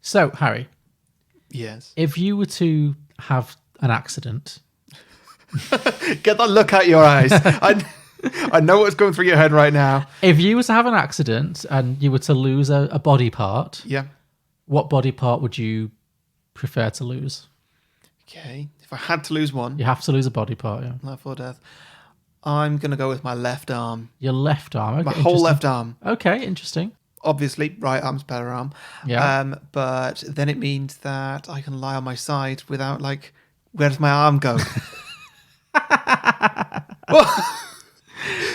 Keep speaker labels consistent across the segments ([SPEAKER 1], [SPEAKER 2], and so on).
[SPEAKER 1] So, Harry.
[SPEAKER 2] Yes.
[SPEAKER 1] If you were to have an accident...
[SPEAKER 2] Get that look out your eyes. I know what's going through your head right now.
[SPEAKER 1] If you were to have an accident and you were to lose a body part...
[SPEAKER 2] Yeah.
[SPEAKER 1] What body part would you prefer to lose?
[SPEAKER 2] Okay. If I had to lose one...
[SPEAKER 1] You have to lose a body part, yeah.
[SPEAKER 2] Life or death. I'm going to go with my left arm.
[SPEAKER 1] Your left arm? Okay,
[SPEAKER 2] my whole left arm.
[SPEAKER 1] Okay, interesting.
[SPEAKER 2] Obviously, right arm's better arm.
[SPEAKER 1] Yeah.
[SPEAKER 2] But then it means that I can lie on my side without, like... Where does my arm go?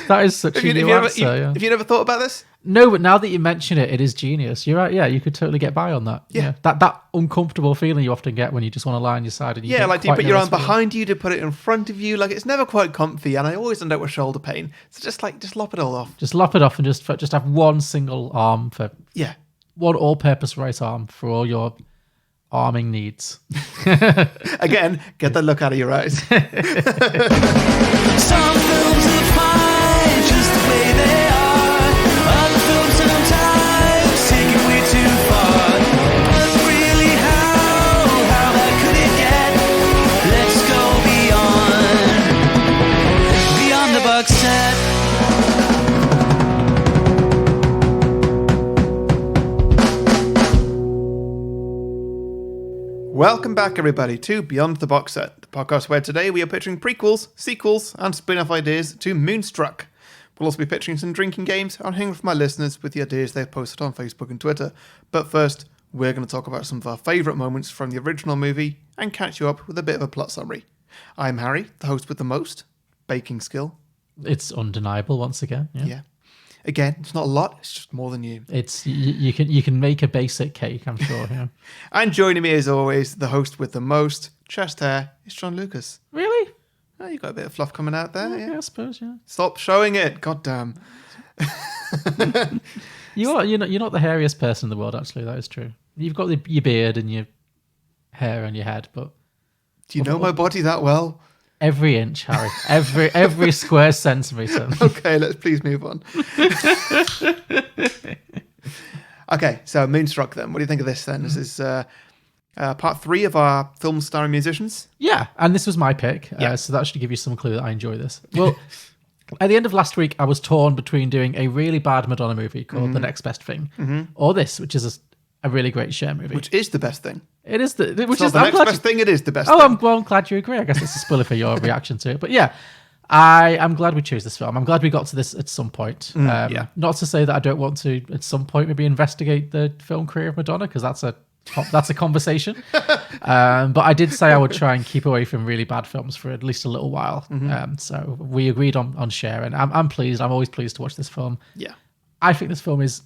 [SPEAKER 1] That is such a new answer.
[SPEAKER 2] Have you never thought about this?
[SPEAKER 1] No, but now that you mention it, it is genius. You're right. Yeah, you could totally get by on that.
[SPEAKER 2] Yeah.
[SPEAKER 1] That uncomfortable feeling you often get when you just want to lie on your side and you
[SPEAKER 2] like do you put your arm behind you to put it in front of you? Like it's never quite comfy, and I always end up with shoulder pain. So just lop it all off.
[SPEAKER 1] Just lop it off and just have one single arm for one all-purpose right arm for all your arming needs.
[SPEAKER 2] Again, get that look out of your eyes.
[SPEAKER 3] Some films are fine just the way they are. Other films sometimes take it way too far. But really, how bad could it get? Let's go beyond the box set.
[SPEAKER 2] Welcome back, everybody, to Beyond the Box Set, the podcast where today we are pitching prequels, sequels, and spin-off ideas to Moonstruck. We'll also be pitching some drinking games and hearing from my listeners with the ideas they've posted on Facebook and Twitter. But first, we're going to talk about some of our favourite moments from the original movie and catch you up with a bit of a plot summary. I'm Harry, the host with the most baking skill.
[SPEAKER 1] It's undeniable once again. Yeah.
[SPEAKER 2] Again, it's not a lot, it's just more than you.
[SPEAKER 1] It's you can make a basic cake, I'm sure. Yeah.
[SPEAKER 2] And joining me as always, the host with the most chest hair, is John Lucas.
[SPEAKER 1] Really?
[SPEAKER 2] Oh, you got a bit of fluff coming out there.
[SPEAKER 1] Yeah, I suppose. Yeah.
[SPEAKER 2] Stop showing it. God damn.
[SPEAKER 1] You're not the hairiest person in the world. Actually, that is true. You've got your beard and your hair on your head, but
[SPEAKER 2] do you know my body that well?
[SPEAKER 1] Every inch, Harry. Every square centimetre.
[SPEAKER 2] Okay, let's please move on. Okay, so Moonstruck then. What do you think of this then? This is part 3 of our film starring musicians.
[SPEAKER 1] Yeah, and this was my pick. So that should give you some clue that I enjoy this. Well, at the end of last week, I was torn between doing a really bad Madonna movie called The Next Best Thing, or this, which is a really great Cher movie.
[SPEAKER 2] Which is the best thing.
[SPEAKER 1] It is the
[SPEAKER 2] next best thing. It is the best thing.
[SPEAKER 1] I'm glad you agree. I guess it's a spoiler for your reaction to it. But yeah, I'm glad we chose this film. I'm glad we got to this at some point. Not to say that I don't want to at some point maybe investigate the film career of Madonna, because that's a conversation. But I did say I would try and keep away from really bad films for at least a little while. So we agreed on Cher, and I'm pleased. I'm always pleased to watch this film.
[SPEAKER 2] Yeah,
[SPEAKER 1] I think this film is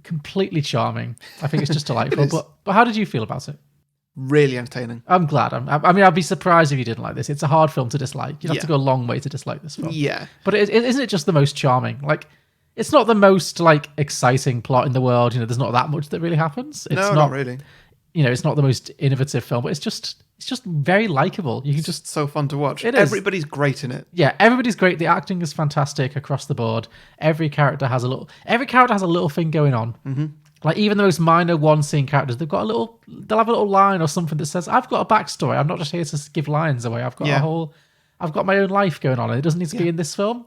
[SPEAKER 1] completely charming. I think it's just delightful. But how did you feel about it?
[SPEAKER 2] Really entertaining.
[SPEAKER 1] I'm glad. I mean, I'd be surprised if you didn't like this. It's a hard film to dislike. You'd have to go a long way to dislike this film.
[SPEAKER 2] Yeah.
[SPEAKER 1] But isn't it just the most charming? Like, it's not the most exciting plot in the world. There's not that much that really happens. It's
[SPEAKER 2] not really.
[SPEAKER 1] It's not the most innovative film, but it's just very likable. You can just
[SPEAKER 2] so fun to watch.
[SPEAKER 1] It is.
[SPEAKER 2] Everybody's great in it.
[SPEAKER 1] Yeah, everybody's great. The acting is fantastic across the board. Every character has a little thing going on. Mm-hmm. Like even the most minor one-scene characters, they'll have a little line or something that says, "I've got a backstory. I'm not just here to give lines away. I've got I've got my own life going on, and it doesn't need to be in this film."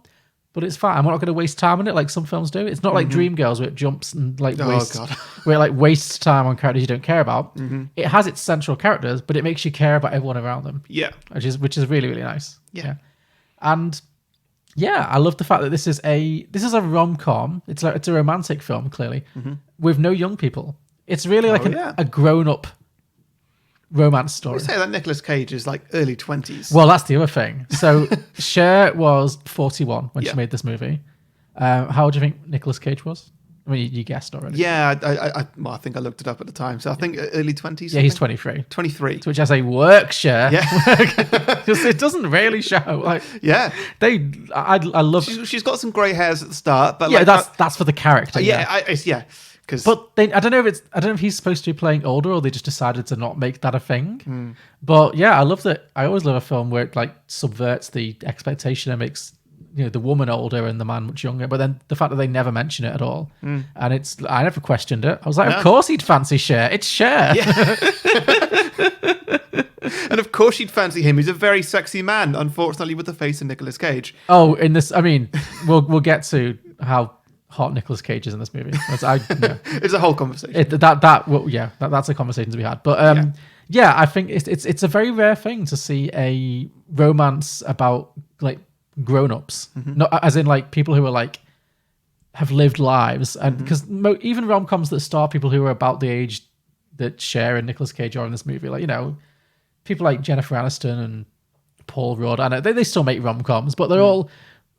[SPEAKER 1] But it's fine. I'm not going to waste time on it like some films do. It's not like Dreamgirls where it jumps and wastes time on characters you don't care about. It has its central characters, but it makes you care about everyone around them.
[SPEAKER 2] Yeah,
[SPEAKER 1] which is really, really nice.
[SPEAKER 2] Yeah.
[SPEAKER 1] And yeah, I love the fact that this is a rom-com. It's a romantic film, clearly, with no young people. It's really a grown-up romance story.
[SPEAKER 2] We say that Nicolas Cage is like early 20s.
[SPEAKER 1] Well, that's the other thing. So Cher was 41 when she made this movie. How old do you think Nicolas Cage was? I mean, you guessed already.
[SPEAKER 2] Yeah, I think I looked it up at the time. So I think early 20s.
[SPEAKER 1] Yeah, he's 23.
[SPEAKER 2] 23.
[SPEAKER 1] To which I say, work, Cher.
[SPEAKER 2] Yeah.
[SPEAKER 1] Because it doesn't really show. I love...
[SPEAKER 2] She's got some grey hairs at the start. But
[SPEAKER 1] that's for the character.
[SPEAKER 2] But
[SPEAKER 1] I don't know if he's supposed to be playing older or they just decided to not make that a thing. But yeah, I love that. I always love a film where it subverts the expectation and makes the woman older and the man much younger. But then the fact that they never mention it at all, and I never questioned it. I was like, of course he'd fancy Cher. It's Cher.
[SPEAKER 2] Yeah. And of course she'd fancy him. He's a very sexy man, unfortunately, with the face of Nicolas Cage.
[SPEAKER 1] Oh, in this, I mean, we'll get to how hot Nicolas Cage is in this movie. It's
[SPEAKER 2] a whole conversation.
[SPEAKER 1] That's a conversation to be had. But I think it's a very rare thing to see a romance about like grown-ups, not as in like people who are like have lived lives, and because even rom-coms that star people who are about the age that Cher and Nicolas Cage are in this movie, like people like Jennifer Aniston and Paul Rudd, I know they still make rom-coms, but they're all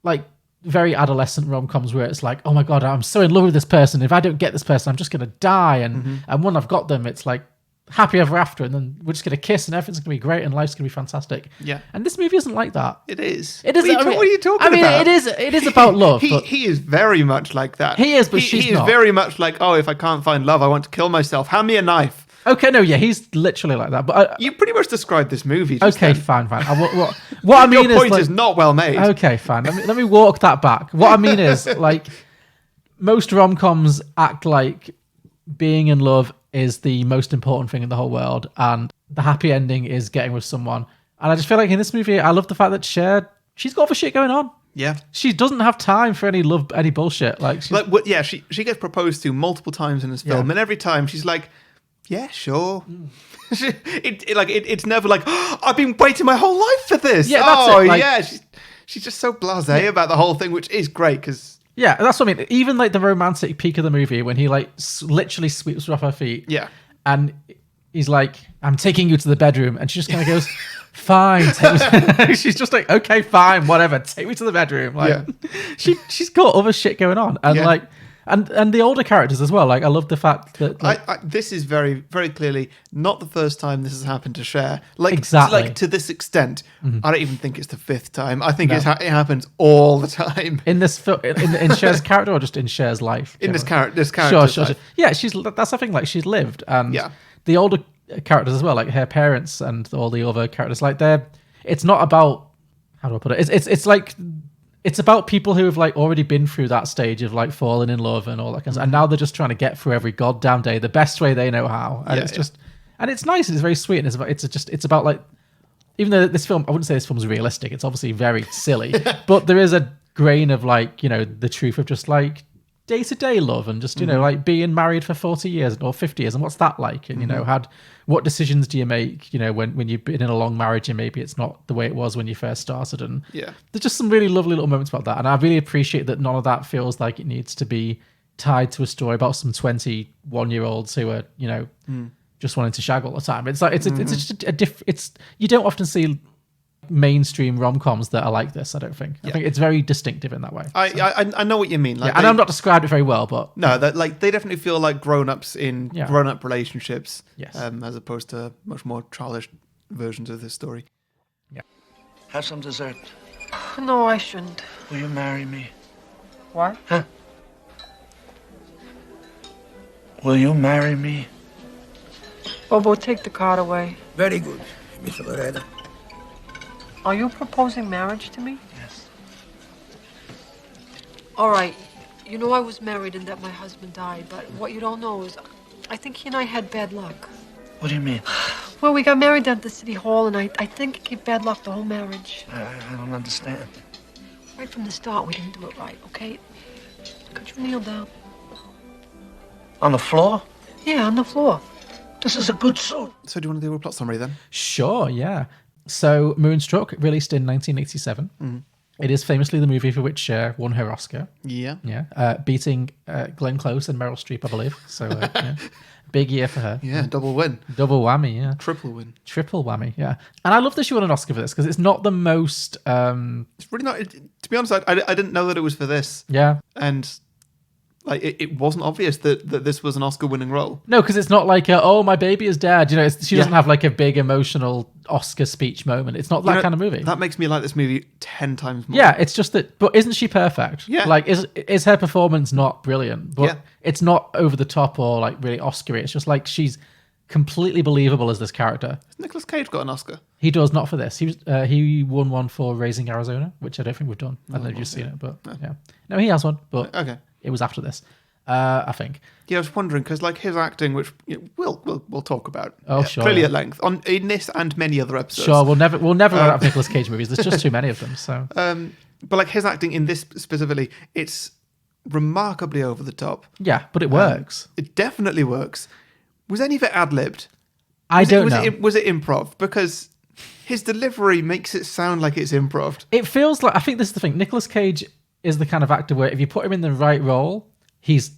[SPEAKER 1] like very adolescent rom-coms where it's like, oh my god, I'm so in love with this person. If I don't get this person, I'm just gonna die. And when I've got them, it's like happy ever after, and then we're just gonna kiss, and everything's gonna be great, and life's gonna be fantastic.
[SPEAKER 2] Yeah.
[SPEAKER 1] And this movie isn't like that.
[SPEAKER 2] It is.
[SPEAKER 1] It is.
[SPEAKER 2] What are you talking about?
[SPEAKER 1] I mean, it is about love.
[SPEAKER 2] He is very much like that.
[SPEAKER 1] He is, but she's
[SPEAKER 2] he is
[SPEAKER 1] not.
[SPEAKER 2] very much like, oh, if I can't find love, I want to kill myself. Hand me a knife.
[SPEAKER 1] Okay, no, yeah, he's literally like that. But
[SPEAKER 2] you pretty much described this movie. Just
[SPEAKER 1] okay,
[SPEAKER 2] then.
[SPEAKER 1] fine. What I mean
[SPEAKER 2] Your point
[SPEAKER 1] is,
[SPEAKER 2] is not well made.
[SPEAKER 1] Okay, fine. Let me walk that back. What I mean is, like, most rom-coms act like being in love is the most important thing in the whole world, and the happy ending is getting with someone. And I just feel like in this movie, I love the fact that Cher, she's got other shit going on.
[SPEAKER 2] Yeah,
[SPEAKER 1] she doesn't have time for any bullshit.
[SPEAKER 2] She gets proposed to multiple times in this film, and every time she's like, yeah, sure. It's never like, oh, I've been waiting my whole life for this.
[SPEAKER 1] Yeah, that's it. Like,
[SPEAKER 2] yeah, she's just so blasé about the whole thing, which is great because.
[SPEAKER 1] Yeah, that's what I mean. Even like the romantic peak of the movie when he like literally sweeps her off her feet.
[SPEAKER 2] Yeah,
[SPEAKER 1] and he's like, "I'm taking you to the bedroom," and she just kind of goes, "Fine." She's just like, "Okay, fine, whatever. Take me to the bedroom." Like, she's got other shit going on, and like. And the older characters as well. Like, I love the fact that
[SPEAKER 2] this is very, very clearly not the first time this has happened to Cher. Like,
[SPEAKER 1] exactly.
[SPEAKER 2] Like to this extent, I don't even think it's the fifth time. I think it happens all the time
[SPEAKER 1] in this film, in Cher's character, or just in Cher's life.
[SPEAKER 2] In this character's life.
[SPEAKER 1] Yeah, that's the thing. Like, she's lived, and the older characters as well, like her parents and all the other characters. Like, it's not about, how do I put it? It's like. It's about people who have like already been through that stage of like falling in love and all that kind of stuff. And now they're just trying to get through every goddamn day the best way they know how. And and it's nice and it's very sweet. And it's about like, even though this film, I wouldn't say this film's realistic. It's obviously very silly, but there is a grain of like, the truth of just like day-to-day love and just, like being married for 40 years or 50 years. And what's that like? And, what decisions do you make, when you've been in a long marriage and maybe it's not the way it was when you first started. And there's just some really lovely little moments about that. And I really appreciate that none of that feels like it needs to be tied to a story about some 21-year-olds who are, just wanting to shag all the time. It's like, it's just it's you don't often see mainstream rom-coms that are like this. I don't think. I think it's very distinctive in that way.
[SPEAKER 2] I know what you mean. Like,
[SPEAKER 1] and I've not described it very well, but
[SPEAKER 2] no, that like they definitely feel like grown-ups in grown-up relationships,
[SPEAKER 1] yes,
[SPEAKER 2] as opposed to much more childish versions of this story.
[SPEAKER 1] Yeah.
[SPEAKER 4] Have some dessert.
[SPEAKER 5] No, I shouldn't.
[SPEAKER 4] Will you marry me?
[SPEAKER 5] What?
[SPEAKER 4] Huh? Will you marry me?
[SPEAKER 5] Bobo, take the card away.
[SPEAKER 6] Very good, Miss Loretta.
[SPEAKER 5] Are you proposing marriage to me?
[SPEAKER 4] Yes.
[SPEAKER 5] All right. I was married and that my husband died, but what you don't know is I think he and I had bad luck.
[SPEAKER 4] What do you mean?
[SPEAKER 5] Well, we got married at the city hall, and I think it gave bad luck the whole marriage.
[SPEAKER 4] I don't understand.
[SPEAKER 5] Right from the start, we didn't do it right, okay? Could you kneel down?
[SPEAKER 4] On the floor?
[SPEAKER 5] Yeah, on the floor.
[SPEAKER 4] This is a good suit.
[SPEAKER 2] So do you want to do a plot summary then?
[SPEAKER 1] Sure, yeah. So Moonstruck, released in 1987. It is famously the movie for which Cher won her Oscar.
[SPEAKER 2] Yeah.
[SPEAKER 1] Yeah. Beating Glenn Close and Meryl Streep, I believe. So, big year for her.
[SPEAKER 2] Yeah, double win.
[SPEAKER 1] Double whammy, yeah.
[SPEAKER 2] Triple win.
[SPEAKER 1] Triple whammy, yeah. And I love that she won an Oscar for this because it's not the most...
[SPEAKER 2] It's really not... to be honest, I didn't know that it was for this.
[SPEAKER 1] Yeah.
[SPEAKER 2] And... like it wasn't obvious that this was an Oscar-winning role.
[SPEAKER 1] No, because it's not like, oh, my baby is dead. She doesn't have like a big emotional Oscar speech moment. It's not that kind of movie.
[SPEAKER 2] That makes me like this movie 10 times more.
[SPEAKER 1] Yeah, it's just that. But isn't she perfect?
[SPEAKER 2] Yeah.
[SPEAKER 1] Like, is her performance not brilliant? But
[SPEAKER 2] Yeah.
[SPEAKER 1] it's not over the top or like really Oscar-y. It's just like she's completely believable as this character.
[SPEAKER 2] Has Nicolas Cage got an Oscar?
[SPEAKER 1] He does, not for this. He won one for Raising Arizona, which I don't think we've done. I don't know if you've seen it, but yeah. No, he has one, but
[SPEAKER 2] Okay.
[SPEAKER 1] it was after this, I think.
[SPEAKER 2] Yeah, I was wondering because like his acting, which we'll talk about.
[SPEAKER 1] Oh, sure,
[SPEAKER 2] clearly
[SPEAKER 1] yeah.
[SPEAKER 2] at length in this and many other episodes.
[SPEAKER 1] Sure, we'll never run out of Nicolas Cage movies. There's just too many of them. So,
[SPEAKER 2] But like his acting in this specifically, it's remarkably over the top.
[SPEAKER 1] yeah, but it works.
[SPEAKER 2] It definitely works. Was any of it ad-libbed?
[SPEAKER 1] I don't know.
[SPEAKER 2] Was it improv? Because his delivery makes it sound like it's improv.
[SPEAKER 1] It feels like, I think this is the thing. Nicolas Cage is the kind of actor where if you put him in the right role, he's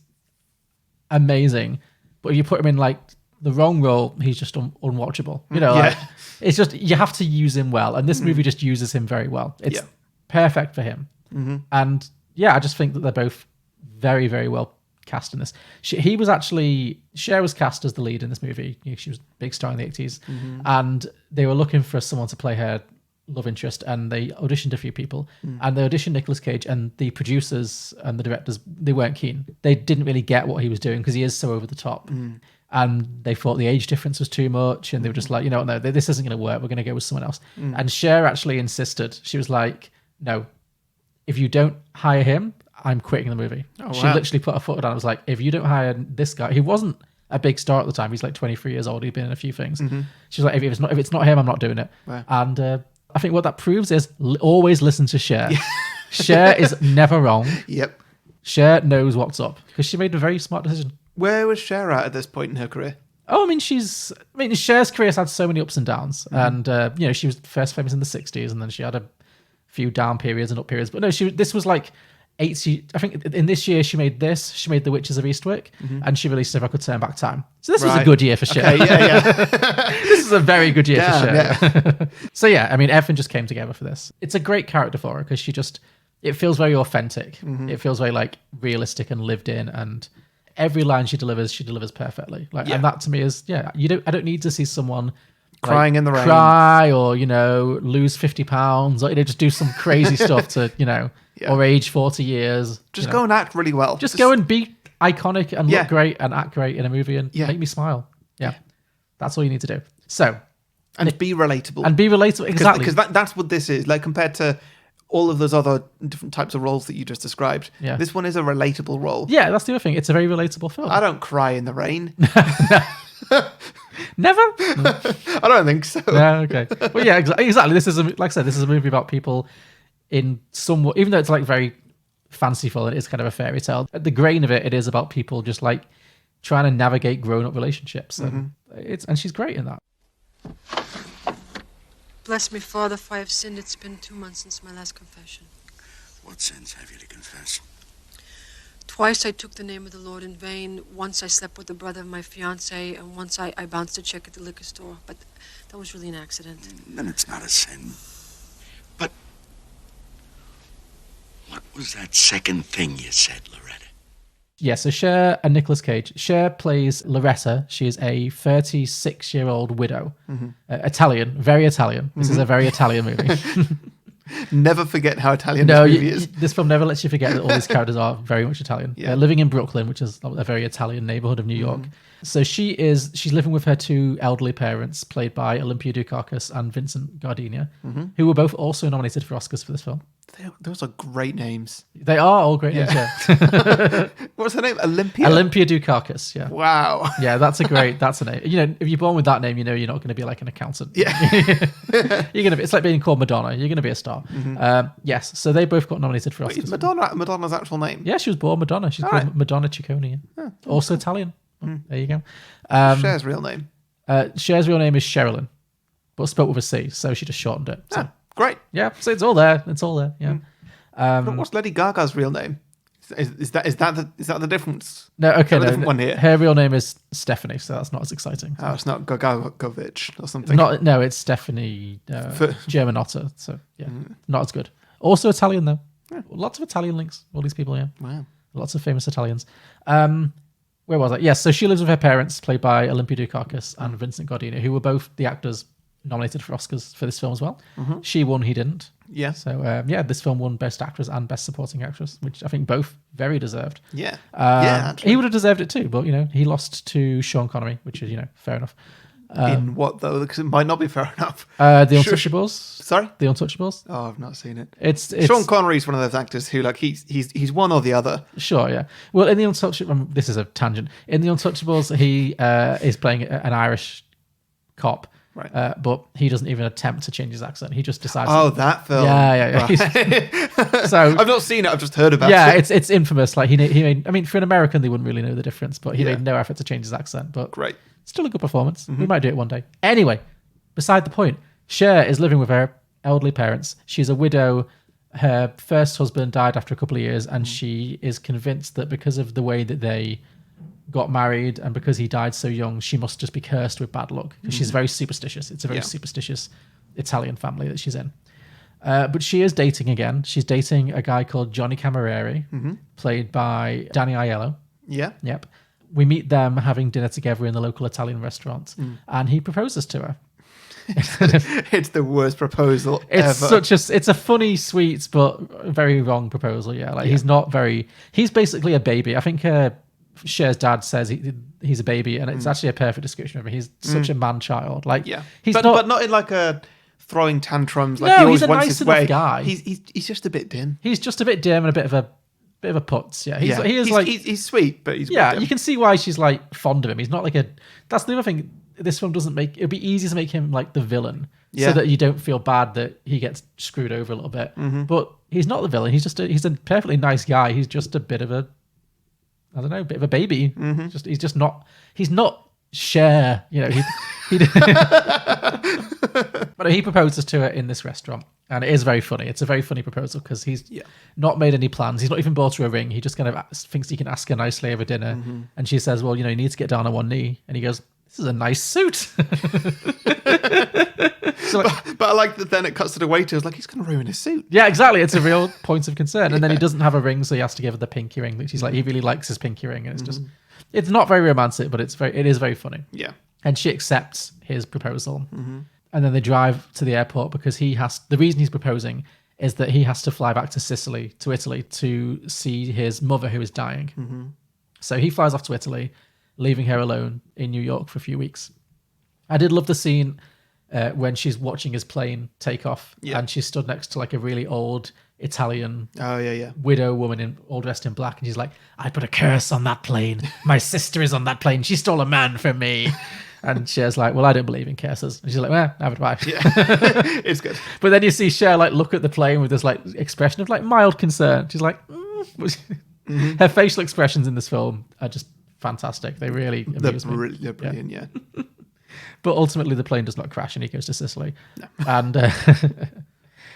[SPEAKER 1] amazing. But if you put him in like the wrong role, he's just unwatchable. You know, like, it's just, you have to use him well. And this movie just uses him very well. It's perfect for him. And yeah, I just think that they're both very, very well cast in this. Cher was cast as the lead in this movie. She was a big star in the 80s. And they were looking for someone to play her love interest, and they auditioned a few people. And they auditioned Nicolas Cage, and the producers and the directors, they weren't keen. They didn't really get what he was doing because he is so over the top. And they thought the age difference was too much, and they were just like, no, this isn't going to work. We're going to go with someone else. And Cher actually insisted. She was like, no, if you don't hire him, I'm quitting the movie. She literally put her foot down and was like, if you don't hire this guy, he wasn't a big star at the time. He's like 23 years old. He'd been in a few things. She's like, if it's not him, I'm not doing it.
[SPEAKER 2] Wow.
[SPEAKER 1] And I think what that proves is always listen to Cher. Cher is never wrong.
[SPEAKER 2] Yep.
[SPEAKER 1] Cher knows what's up because she made a very smart decision.
[SPEAKER 2] Where was Cher at this point in her career?
[SPEAKER 1] Oh, Cher's career has had so many ups and downs. And, she was first famous in the 60s, and then she had a few down periods and up periods. But no, this was like 80. I think in this year she made this. She made The Witches of Eastwick, and she released If I Could Turn Back Time. So this was a good year for Cher.
[SPEAKER 2] Okay, yeah.
[SPEAKER 1] This is a very good year for Cher.
[SPEAKER 2] Yeah.
[SPEAKER 1] So yeah, everything just came together for this. It's a great character for her because it feels very authentic. It feels very like realistic and lived in, and every line she delivers perfectly. And that to me is, I don't need to see someone
[SPEAKER 2] Crying in the rain.
[SPEAKER 1] Cry or, lose 50 pounds or, just do some crazy stuff to, or age 40 years.
[SPEAKER 2] Just go and act really well.
[SPEAKER 1] Just go and be iconic and look great and act great in a movie and make me smile. Yeah. That's all you need to do. So.
[SPEAKER 2] And be relatable.
[SPEAKER 1] Exactly.
[SPEAKER 2] Because that's what this is. Like compared to all of those other different types of roles that you just described.
[SPEAKER 1] Yeah.
[SPEAKER 2] This one is a relatable role.
[SPEAKER 1] Yeah, that's the other thing. It's a very relatable film.
[SPEAKER 2] I don't cry in the rain.
[SPEAKER 1] Never?
[SPEAKER 2] I don't think so.
[SPEAKER 1] No, okay. Well, yeah, exactly. This is, like I said, this is a movie about people in somewhat, even though it's like very fanciful and it is kind of a fairy tale, at the grain of it is about people just like trying to navigate grown-up relationships. And and she's great in that.
[SPEAKER 5] Bless me, Father, if I have sinned. It's been 2 months since my last confession.
[SPEAKER 6] What sins have you to confess?
[SPEAKER 5] Twice I took the name of the Lord in vain. Once I slept with the brother of my fiancé, and once I bounced a check at the liquor store. But that was really an accident.
[SPEAKER 6] Then it's not a sin. But what was that second thing you said, Loretta?
[SPEAKER 1] Yeah, so Cher and Nicolas Cage. Cher plays Loretta. She is a 36-year-old widow. Italian, very Italian. This is a very Italian movie.
[SPEAKER 2] Never forget how Italian this movie is.
[SPEAKER 1] This film never lets you forget that all these characters are very much Italian.
[SPEAKER 2] Yeah.
[SPEAKER 1] They're living in Brooklyn, which is a very Italian neighborhood of New York. So she's living with her two elderly parents, played by Olympia Dukakis and Vincent Gardenia, who were both also nominated for Oscars for this film.
[SPEAKER 2] Those are great names.
[SPEAKER 1] They are all great names, yeah.
[SPEAKER 2] What's her name? Olympia?
[SPEAKER 1] Olympia Dukakis, yeah.
[SPEAKER 2] Wow.
[SPEAKER 1] Yeah, that's a name. If you're born with that name, you're not going to be like an accountant.
[SPEAKER 2] Yeah.
[SPEAKER 1] It's like being called Madonna. You're going to be a star. Yes, so they both got nominated for Oscars.
[SPEAKER 2] Wait, Madonna's actual name?
[SPEAKER 1] Yeah, she was born Madonna. She's called Madonna Ciccone. Yeah. Also Italian. There you go.
[SPEAKER 2] Cher's real name?
[SPEAKER 1] Cher's real name is Sherilyn, but spelled with a C, so she just shortened it. So.
[SPEAKER 2] Great.
[SPEAKER 1] Yeah, so it's all there. Yeah.
[SPEAKER 2] But what's Lady Gaga's real name? Is that the difference?
[SPEAKER 1] No, okay,
[SPEAKER 2] no. Different one here.
[SPEAKER 1] Her real name is Stephanie, so that's not as exciting.
[SPEAKER 2] Oh, it's not Gagagovich or something.
[SPEAKER 1] No, it's Stephanie Germanotta. So yeah, not as good. Also Italian though. Yeah. Lots of Italian links. All these people, yeah.
[SPEAKER 2] Wow.
[SPEAKER 1] Lots of famous Italians. Where was I? Yes, so she lives with her parents, played by Olympia Dukakis and Vincent Gardenia, who were both the actors nominated for Oscars for this film as well. She won, he didn't.
[SPEAKER 2] Yeah.
[SPEAKER 1] So this film won Best Actress and Best Supporting Actress, which I think both very deserved.
[SPEAKER 2] Yeah.
[SPEAKER 1] He would have deserved it too, but he lost to Sean Connery, which is fair enough.
[SPEAKER 2] In what though? Because it might not be fair enough.
[SPEAKER 1] The Untouchables.
[SPEAKER 2] Sorry?
[SPEAKER 1] The Untouchables.
[SPEAKER 2] Oh, I've not seen it.
[SPEAKER 1] It's
[SPEAKER 2] Sean Connery's one of those actors who, like, he's one or the other.
[SPEAKER 1] Sure, yeah. Well, in the Untouchables, this is a tangent. In the Untouchables, he is playing an Irish cop,
[SPEAKER 2] Right.
[SPEAKER 1] but he doesn't even attempt to change his accent. He just decides.
[SPEAKER 2] Oh, that film.
[SPEAKER 1] Yeah.
[SPEAKER 2] Right.
[SPEAKER 1] So
[SPEAKER 2] I've not seen it. I've just heard about
[SPEAKER 1] yeah,
[SPEAKER 2] it.
[SPEAKER 1] it's infamous. Like he made. I mean, for an American, they wouldn't really know the difference, but he
[SPEAKER 2] Yeah.
[SPEAKER 1] made no effort to change his accent. But
[SPEAKER 2] Great.
[SPEAKER 1] still a good performance. We might do it one day. Anyway, beside the point. Cher is living with her elderly parents. She's a widow. Her first husband died after a couple of years, and she is convinced that because of the way that they got married and because he died so young, she must just be cursed with bad luck. She's very superstitious. It's a very superstitious Italian family that she's in. But she is dating again. She's dating a guy called Johnny Camilleri, played by Danny Aiello.
[SPEAKER 2] Yeah.
[SPEAKER 1] Yep. We meet them having dinner together in the local Italian restaurant, and he proposes to her.
[SPEAKER 2] It's the worst proposal
[SPEAKER 1] It's
[SPEAKER 2] ever.
[SPEAKER 1] it's a funny, sweet, but very wrong proposal. Yeah, like he's basically a baby. I think Cher's dad says he's a baby, and it's actually a perfect description of him. He's such a man child. Like he's
[SPEAKER 2] but not in like a throwing tantrums. Like
[SPEAKER 1] No,
[SPEAKER 2] he always
[SPEAKER 1] he's a
[SPEAKER 2] wants
[SPEAKER 1] nice
[SPEAKER 2] his
[SPEAKER 1] enough
[SPEAKER 2] way.
[SPEAKER 1] guy.
[SPEAKER 2] He's just a bit dim.
[SPEAKER 1] He's just a bit dim and a bit of a putz. Yeah,
[SPEAKER 2] He's sweet, but he's a bit dim.
[SPEAKER 1] you can see why she's like fond of him. He's not like a. That's the other thing. This film doesn't make it'd be easy to make him like the villain, so that you don't feel bad that he gets screwed over a little bit. But he's not the villain. He's a perfectly nice guy. He's just a bit of a, I don't know, bit of a baby. He's not Cher. You know, but he proposes to her in this restaurant, and it is very funny. It's a very funny proposal because he's not made any plans. He's not even bought her a ring. He just kind of thinks he can ask her nicely over dinner, and she says, "Well, you know, you need to get down on one knee," and he goes, "This is a nice suit."
[SPEAKER 2] But I like that then it cuts to the waiter. It's like, he's going to ruin his suit.
[SPEAKER 1] Yeah, exactly. It's a real point of concern. And then he doesn't have a ring, so he has to give her the pinky ring, which he's like, he really likes his pinky ring. And it's just, it's not very romantic, but it is very funny.
[SPEAKER 2] Yeah.
[SPEAKER 1] And she accepts his proposal. And then they drive to the airport because the reason he's proposing is that he has to fly back to Italy to see his mother who is dying. So he flies off to Italy, leaving her alone in New York for a few weeks. I did love the scene when she's watching his plane take off, and she's stood next to like a really old Italian widow woman all dressed in black, and she's like, "I put a curse on that plane. My sister is on that plane. She stole a man from me." And Cher's like, "Well, I don't believe in curses." And she's like, "Well, neither do I."
[SPEAKER 2] It's good.
[SPEAKER 1] But then you see Cher like look at the plane with this like expression of like mild concern. She's like, her facial expressions in this film are just fantastic. They really amuse me.
[SPEAKER 2] They're brilliant, yeah.
[SPEAKER 1] But ultimately, the plane does not crash, and he goes to Sicily. No. And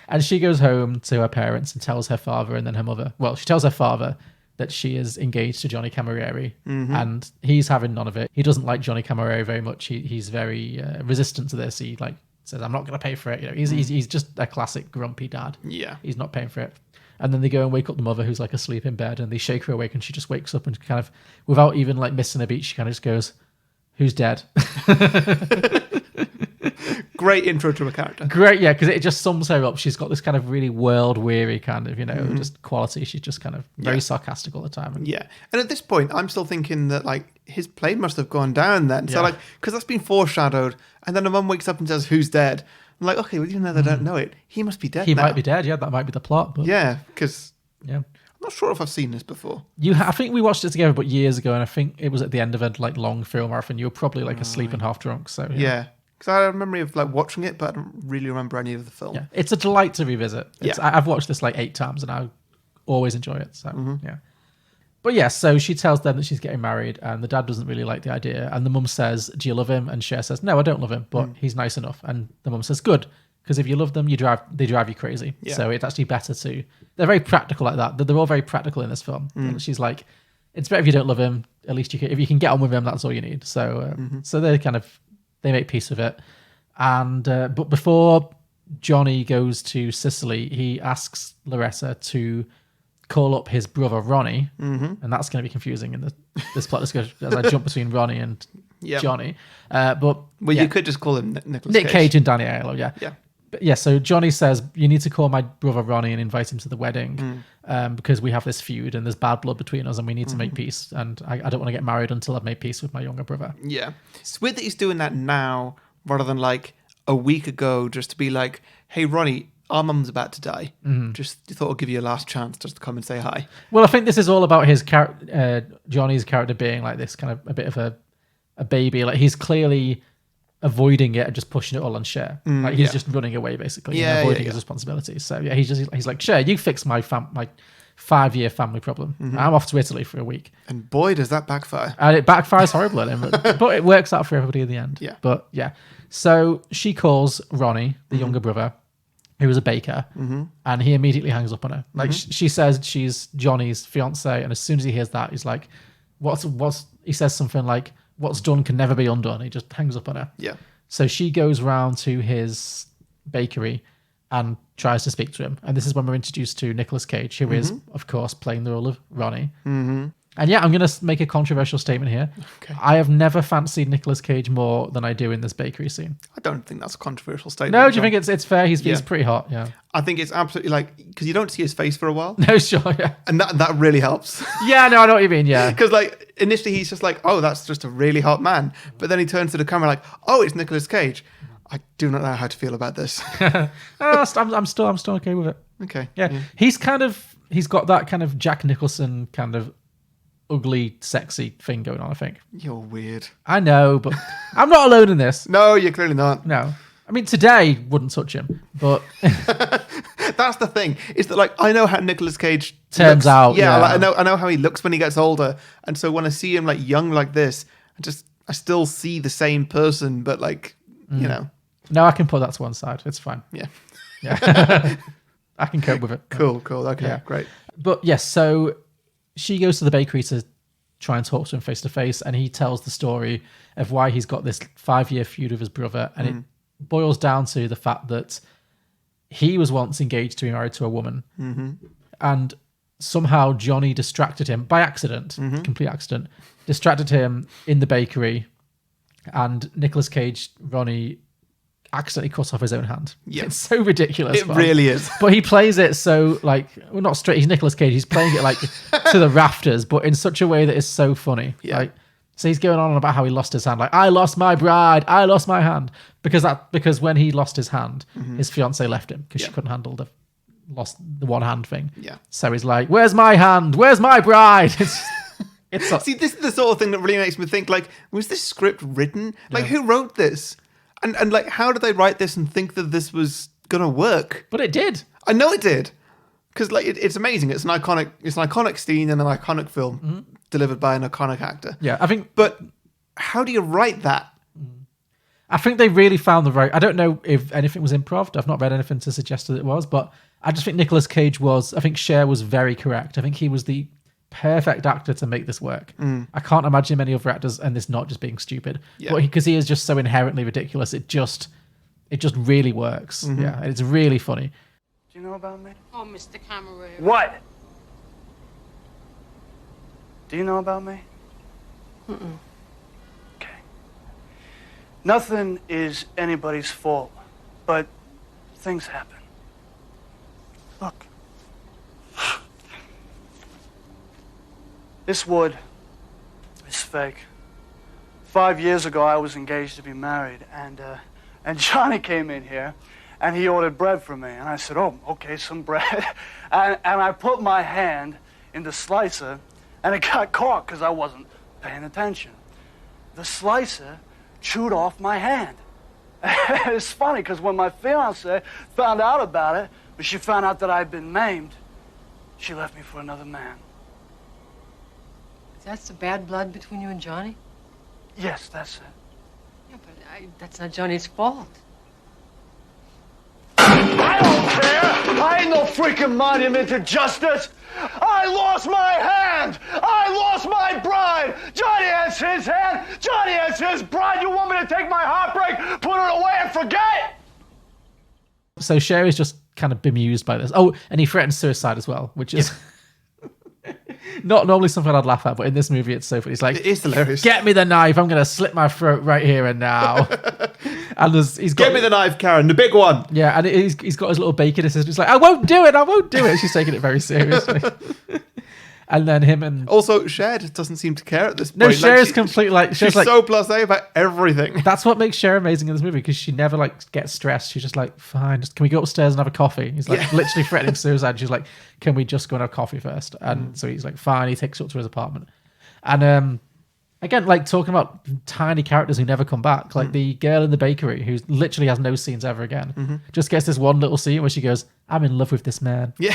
[SPEAKER 1] and she goes home to her parents and tells her father and then her mother. Well, she tells her father that she is engaged to Johnny Camilleri, and he's having none of it. He doesn't like Johnny Camilleri very much. He's very resistant to this. He like says, "I'm not going to pay for it." You know, he's just a classic grumpy dad.
[SPEAKER 2] Yeah,
[SPEAKER 1] he's not paying for it. And then they go and wake up the mother, who's like asleep in bed, and they shake her awake, and she just wakes up and kind of, without even like missing a beat, she kind of just goes, "Who's dead?"
[SPEAKER 2] Great intro to a character.
[SPEAKER 1] Great, yeah, because it just sums her up. She's got this kind of really world-weary kind of, just quality. She's just kind of very sarcastic all the time.
[SPEAKER 2] Yeah, and at this point, I'm still thinking that like his plane must have gone down then. So like, because that's been foreshadowed, and then the mum wakes up and says, "Who's dead?" I'm like, okay, well, even though they don't know it, he must be dead.
[SPEAKER 1] He
[SPEAKER 2] now.
[SPEAKER 1] might be dead. Yeah, that might be the plot. But
[SPEAKER 2] yeah, because
[SPEAKER 1] I'm
[SPEAKER 2] not sure if I've seen this before.
[SPEAKER 1] I think we watched it together, but years ago, and I think it was at the end of a like long film marathon. You were probably like asleep and half drunk. So
[SPEAKER 2] yeah. Because I have a memory of like watching it, but I don't really remember any of the film.
[SPEAKER 1] Yeah, it's a delight to revisit. I've watched this like 8 times, and I always enjoy it. So yeah. But yeah, so she tells them that she's getting married, and the dad doesn't really like the idea. And the mum says, "Do you love him?" And Cher says, "No, I don't love him, but he's nice enough." And the mum says, "Good, because if you love them, they drive you crazy. Yeah. So it's actually better to." They're very practical like that. They're all very practical in this film. And she's like, "It's better if you don't love him. At least if you can get on with him, that's all you need." So so they make peace with it. And but before Johnny goes to Sicily, he asks Loretta to call up his brother Ronnie, and that's going to be confusing in this plot discussion as I jump between Ronnie and Johnny. But
[SPEAKER 2] you could just call him Nick
[SPEAKER 1] Cage and Danny Aiello, yeah. But yeah, so Johnny says, you need to call my brother Ronnie and invite him to the wedding because we have this feud and there's bad blood between us and we need to make peace. And I don't want to get married until I've made peace with my younger brother.
[SPEAKER 2] Yeah. It's weird that he's doing that now rather than like a week ago, just to be like, hey, Ronnie, our mum's about to die. Just thought I'd give you a last chance just to come and say hi.
[SPEAKER 1] Well, I think this is all about his Johnny's character being like this kind of a bit of a baby. Like he's clearly avoiding it and just pushing it all on Cher. Like he's just running away basically, avoiding his responsibilities. So yeah, he's like, Cher, you fix my 5-year family problem. I'm off to Italy for a week.
[SPEAKER 2] And boy, does that backfire.
[SPEAKER 1] And it backfires horribly on him, but it works out for everybody in the end.
[SPEAKER 2] Yeah.
[SPEAKER 1] But yeah, so she calls Ronnie, the younger brother, who was a baker, and he immediately hangs up on her. Like she says she's Johnny's fiance, and as soon as he hears that, he's like, "What's?" He says something like, "What's done can never be undone." He just hangs up on her.
[SPEAKER 2] Yeah.
[SPEAKER 1] So she goes round to his bakery and tries to speak to him, and this is when we're introduced to Nicolas Cage, who is, of course, playing the role of Ronnie. And yeah, I'm going to make a controversial statement here.
[SPEAKER 2] Okay.
[SPEAKER 1] I have never fancied Nicolas Cage more than I do in this bakery scene.
[SPEAKER 2] I don't think that's a controversial statement.
[SPEAKER 1] No, do you think it's fair? He's pretty hot, yeah.
[SPEAKER 2] I think it's absolutely like, because you don't see his face for a while.
[SPEAKER 1] No, sure, yeah.
[SPEAKER 2] And that really helps.
[SPEAKER 1] Yeah, no, I know what you mean, yeah.
[SPEAKER 2] Because like initially he's just like, oh, that's just a really hot man. But then he turns to the camera like, oh, it's Nicolas Cage. I do not know how to feel about this.
[SPEAKER 1] I'm still okay with it.
[SPEAKER 2] Okay.
[SPEAKER 1] Yeah. He's got that kind of Jack Nicholson kind of ugly, sexy thing going on, I think.
[SPEAKER 2] You're weird.
[SPEAKER 1] I know, but I'm not alone in this.
[SPEAKER 2] No, you're clearly not.
[SPEAKER 1] No. I mean, today wouldn't touch him, but
[SPEAKER 2] that's the thing. Is that like I know how Nicolas Cage
[SPEAKER 1] turns
[SPEAKER 2] looks.
[SPEAKER 1] out.
[SPEAKER 2] Yeah, like, I know how he looks when he gets older, and so when I see him like young like this, I still see the same person, but like you know.
[SPEAKER 1] No, I can put that to one side. It's fine.
[SPEAKER 2] Yeah.
[SPEAKER 1] Yeah. I can cope with it.
[SPEAKER 2] Cool. Okay,
[SPEAKER 1] Yeah.
[SPEAKER 2] great.
[SPEAKER 1] But yes, so she goes to the bakery to try and talk to him face to face, and he tells the story of why he's got this 5-year feud with his brother, and it boils down to the fact that he was once engaged to be married to a woman, and somehow Johnny distracted him by accident, complete accident, distracted him in the bakery, and Nicolas Cage, Ronnie, accidentally cut off his own hand.
[SPEAKER 2] Yeah.
[SPEAKER 1] It's so ridiculous.
[SPEAKER 2] It really is.
[SPEAKER 1] But he plays it so like, well, not straight. He's Nicolas Cage. He's playing it like to the rafters, but in such a way that is so funny.
[SPEAKER 2] Yeah.
[SPEAKER 1] Like, so he's going on about how he lost his hand. Like, I lost my bride. I lost my hand because when he lost his hand, his fiance left him because she couldn't handle the one hand thing.
[SPEAKER 2] Yeah.
[SPEAKER 1] So he's like, "Where's my hand? Where's my bride?" It's
[SPEAKER 2] See, this is the sort of thing that really makes me think, like, was this script written? Like, who wrote this? And like, how did they write this and think that this was gonna work?
[SPEAKER 1] But it did.
[SPEAKER 2] I know it did, because like it's amazing. It's an iconic scene in an iconic film delivered by an iconic actor.
[SPEAKER 1] Yeah, I think.
[SPEAKER 2] But how do you write that?
[SPEAKER 1] I think they really found the right. I don't know if anything was improv. I've not read anything to suggest that it was, but I just think Nicolas Cage was. I think Cher was very correct. I think he was the perfect actor to make this work. I can't imagine many other actors and this not just being stupid.
[SPEAKER 2] Yeah.
[SPEAKER 1] But because he is just so inherently ridiculous, it just really works. Yeah, and it's really funny.
[SPEAKER 7] Do you know about me?
[SPEAKER 5] Oh, Mr. Camarero.
[SPEAKER 7] What? Do you know about me? Okay. Nothing is anybody's fault, but things happen. Look. This wood is fake. 5 years ago, I was engaged to be married, and Johnny came in here, and he ordered bread from me, and I said, "Oh, okay, some bread," and I put my hand in the slicer, and it got caught because I wasn't paying attention. The slicer chewed off my hand. It's funny because when my fiance found out about it, when she found out that I'd been maimed, she left me for another man.
[SPEAKER 5] That's the bad blood between you and Johnny?
[SPEAKER 7] Yes, that's it.
[SPEAKER 5] Yeah, but that's not Johnny's fault.
[SPEAKER 7] I don't care! I ain't no freaking monument to justice! I lost my hand! I lost my bride! Johnny has his hand! Johnny has his bride! You want me to take my heartbreak, put it away, and forget?
[SPEAKER 1] So Cher is just kind of bemused by this. Oh, and he threatens suicide as well, which is not normally something I'd laugh at, but in this movie it's so funny. He's like,
[SPEAKER 2] It is hilarious.
[SPEAKER 1] "Get me the knife. I'm going to slit my throat right here and now." And he's got
[SPEAKER 2] Give me the knife, Karen, the big one.
[SPEAKER 1] Yeah, and he's got his little bacon assistant. He's like, I won't do it. She's taking it very seriously. And then him and...
[SPEAKER 2] Also, Cher just doesn't seem to care at this point.
[SPEAKER 1] No, Cher is completely like...
[SPEAKER 2] She's
[SPEAKER 1] like,
[SPEAKER 2] so blasé about everything.
[SPEAKER 1] That's what makes Cher amazing in this movie, because she never like gets stressed. She's just like, fine, can we go upstairs and have a coffee? He's like literally threatening suicide. She's like, can we just go and have coffee first? And so he's like, fine. He takes her up to his apartment. And again, like talking about tiny characters who never come back, like the girl in the bakery who literally has no scenes ever again, just gets this one little scene where she goes, I'm in love with this man.
[SPEAKER 2] Yeah.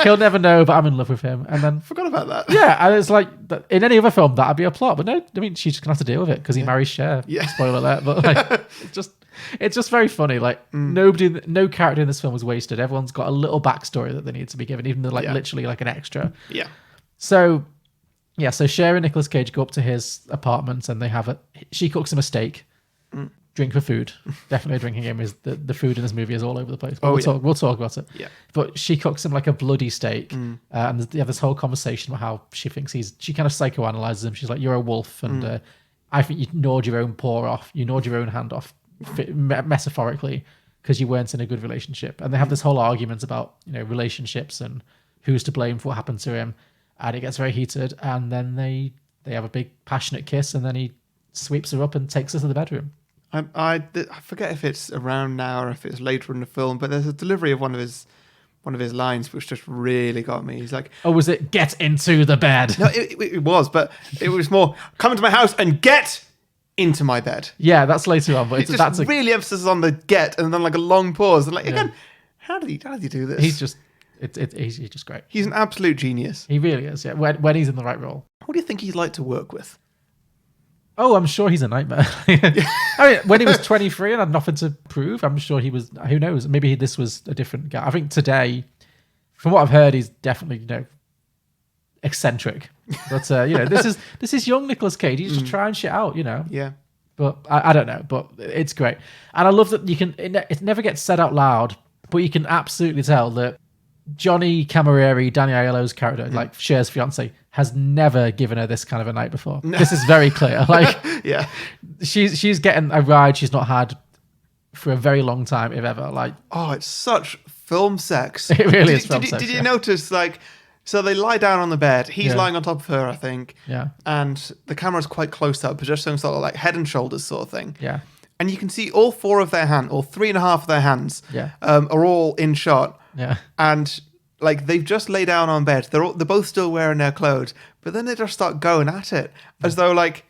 [SPEAKER 1] He'll never know, but I'm in love with him. And then
[SPEAKER 2] Forgot about that.
[SPEAKER 1] yeah, and it's like in any other film that'd be a plot, but no, I mean she's just gonna have to deal with it because he marries Cher.
[SPEAKER 2] Yeah.
[SPEAKER 1] Spoiler alert, but like it's just very funny. Like no character in this film was wasted. Everyone's got a little backstory that they need to be given, even though like literally like an extra.
[SPEAKER 2] Yeah.
[SPEAKER 1] So Cher and Nicolas Cage go up to his apartment and they have she cooks him a steak. Drink for food. Definitely a drinking game. Is the food in this movie is all over the place. But we'll talk about it.
[SPEAKER 2] Yeah.
[SPEAKER 1] But she cooks him like a bloody steak. And they have this whole conversation about how she thinks she kind of psychoanalyzes him. She's like, you're a wolf. And I think you gnawed your own paw off. You gnawed your own hand off, metaphorically, because you weren't in a good relationship. And they have this whole argument about, relationships and who's to blame for what happened to him. And it gets very heated. And then they have a big passionate kiss. And then he sweeps her up and takes her to the bedroom.
[SPEAKER 2] I forget if it's around now or if it's later in the film, but there's a delivery of one of his lines which just really got me. He's like,
[SPEAKER 1] "Oh, was it get into the bed?"
[SPEAKER 2] No, it was, but it was more come into my house and get into my bed.
[SPEAKER 1] Yeah, that's later on, but
[SPEAKER 2] It's just really emphasis on the get and then like a long pause and like again, how did he do this?
[SPEAKER 1] He's just he's just great.
[SPEAKER 2] He's an absolute genius.
[SPEAKER 1] He really is. Yeah, when he's in the right role.
[SPEAKER 2] What do you think he's like to work with?
[SPEAKER 1] Oh, I'm sure he's a nightmare. I mean, when he was 23 and had nothing to prove, I'm sure he was. Who knows? Maybe this was a different guy. I think today, from what I've heard, he's definitely eccentric. But this is young Nicolas Cage. He's just trying shit out.
[SPEAKER 2] Yeah.
[SPEAKER 1] But I don't know. But it's great, and I love that you can. It never gets said out loud, but you can absolutely tell that Johnny Camilleri, Danny Aiello's character, like Cher's fiance, has never given her this kind of a night before. No. This is very clear. Like,
[SPEAKER 2] yeah,
[SPEAKER 1] she's getting a ride she's not had for a very long time, if ever. Like,
[SPEAKER 2] oh, it's such film sex.
[SPEAKER 1] It really is film sex.
[SPEAKER 2] Did you notice, like, so they lie down on the bed. He's lying on top of her, I think.
[SPEAKER 1] Yeah. And
[SPEAKER 2] the camera's quite close up, but just showing sort of like head and shoulders sort of thing.
[SPEAKER 1] Yeah.
[SPEAKER 2] And you can see all 4 of their hands, or 3.5 of their hands, are all in shot.
[SPEAKER 1] Yeah.
[SPEAKER 2] And like they've just lay down on bed. They're both still wearing their clothes, but then they just start going at it as though like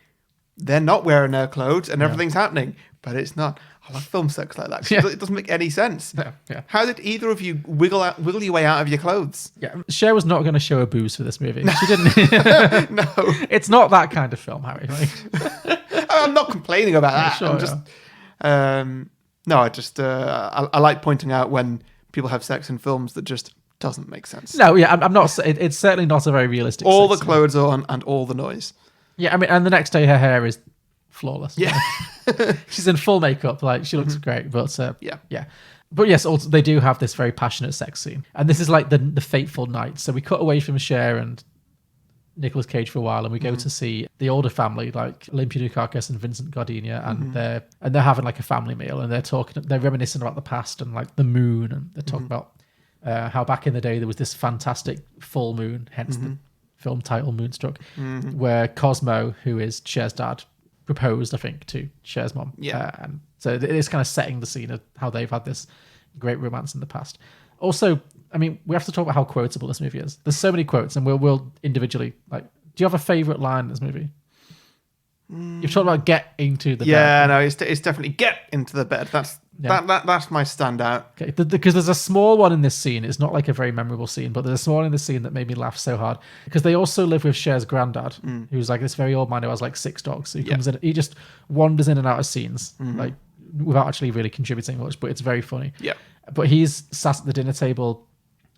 [SPEAKER 2] they're not wearing their clothes and everything's happening, but it's not. I love film sex like that because it doesn't make any sense.
[SPEAKER 1] No, yeah.
[SPEAKER 2] How did either of you wiggle your way out of your clothes?
[SPEAKER 1] Yeah, Cher was not going to show her boobs for this movie. She didn't.
[SPEAKER 2] No,
[SPEAKER 1] it's not that kind of film, Harry. Like,
[SPEAKER 2] I'm not complaining about that.
[SPEAKER 1] Sure,
[SPEAKER 2] I'm just, no, I just I like pointing out when people have sex in films that just doesn't make sense.
[SPEAKER 1] No, yeah, I'm not. It's certainly not a very realistic.
[SPEAKER 2] All
[SPEAKER 1] sex
[SPEAKER 2] the clothes on and all the noise.
[SPEAKER 1] Yeah, I mean, and the next day her hair is flawless.
[SPEAKER 2] Yeah,
[SPEAKER 1] she's in full makeup. Like she looks great. But
[SPEAKER 2] yeah.
[SPEAKER 1] But yes, also they do have this very passionate sex scene, and this is like the fateful night. So we cut away from Cher and Nicolas Cage for a while, and we go to see the older family, like Olympia Dukakis and Vincent Gardenia, and they're having like a family meal, and they're reminiscing about the past and like the moon, and they're talking about how back in the day there was this fantastic full moon, hence the film title Moonstruck, where Cosmo, who is Cher's dad, proposed, I think, to Cher's mom.
[SPEAKER 2] Yeah.
[SPEAKER 1] And so it is kind of setting the scene of how they've had this great romance in the past. Also, I mean, we have to talk about how quotable this movie is. There's so many quotes, and we'll individually, like, do you have a favourite line in this movie? You've talked about get into the bed.
[SPEAKER 2] Yeah, no, it's definitely get into the bed. That's my standout.
[SPEAKER 1] Okay, because there's a small one in this scene. It's not like a very memorable scene, but there's a small one in this scene that made me laugh so hard. Because they also live with Cher's granddad, who's like this very old man who has like 6 dogs. So he comes in, he just wanders in and out of scenes, like without actually really contributing much, but it's very funny.
[SPEAKER 2] Yeah.
[SPEAKER 1] But he's sat at the dinner table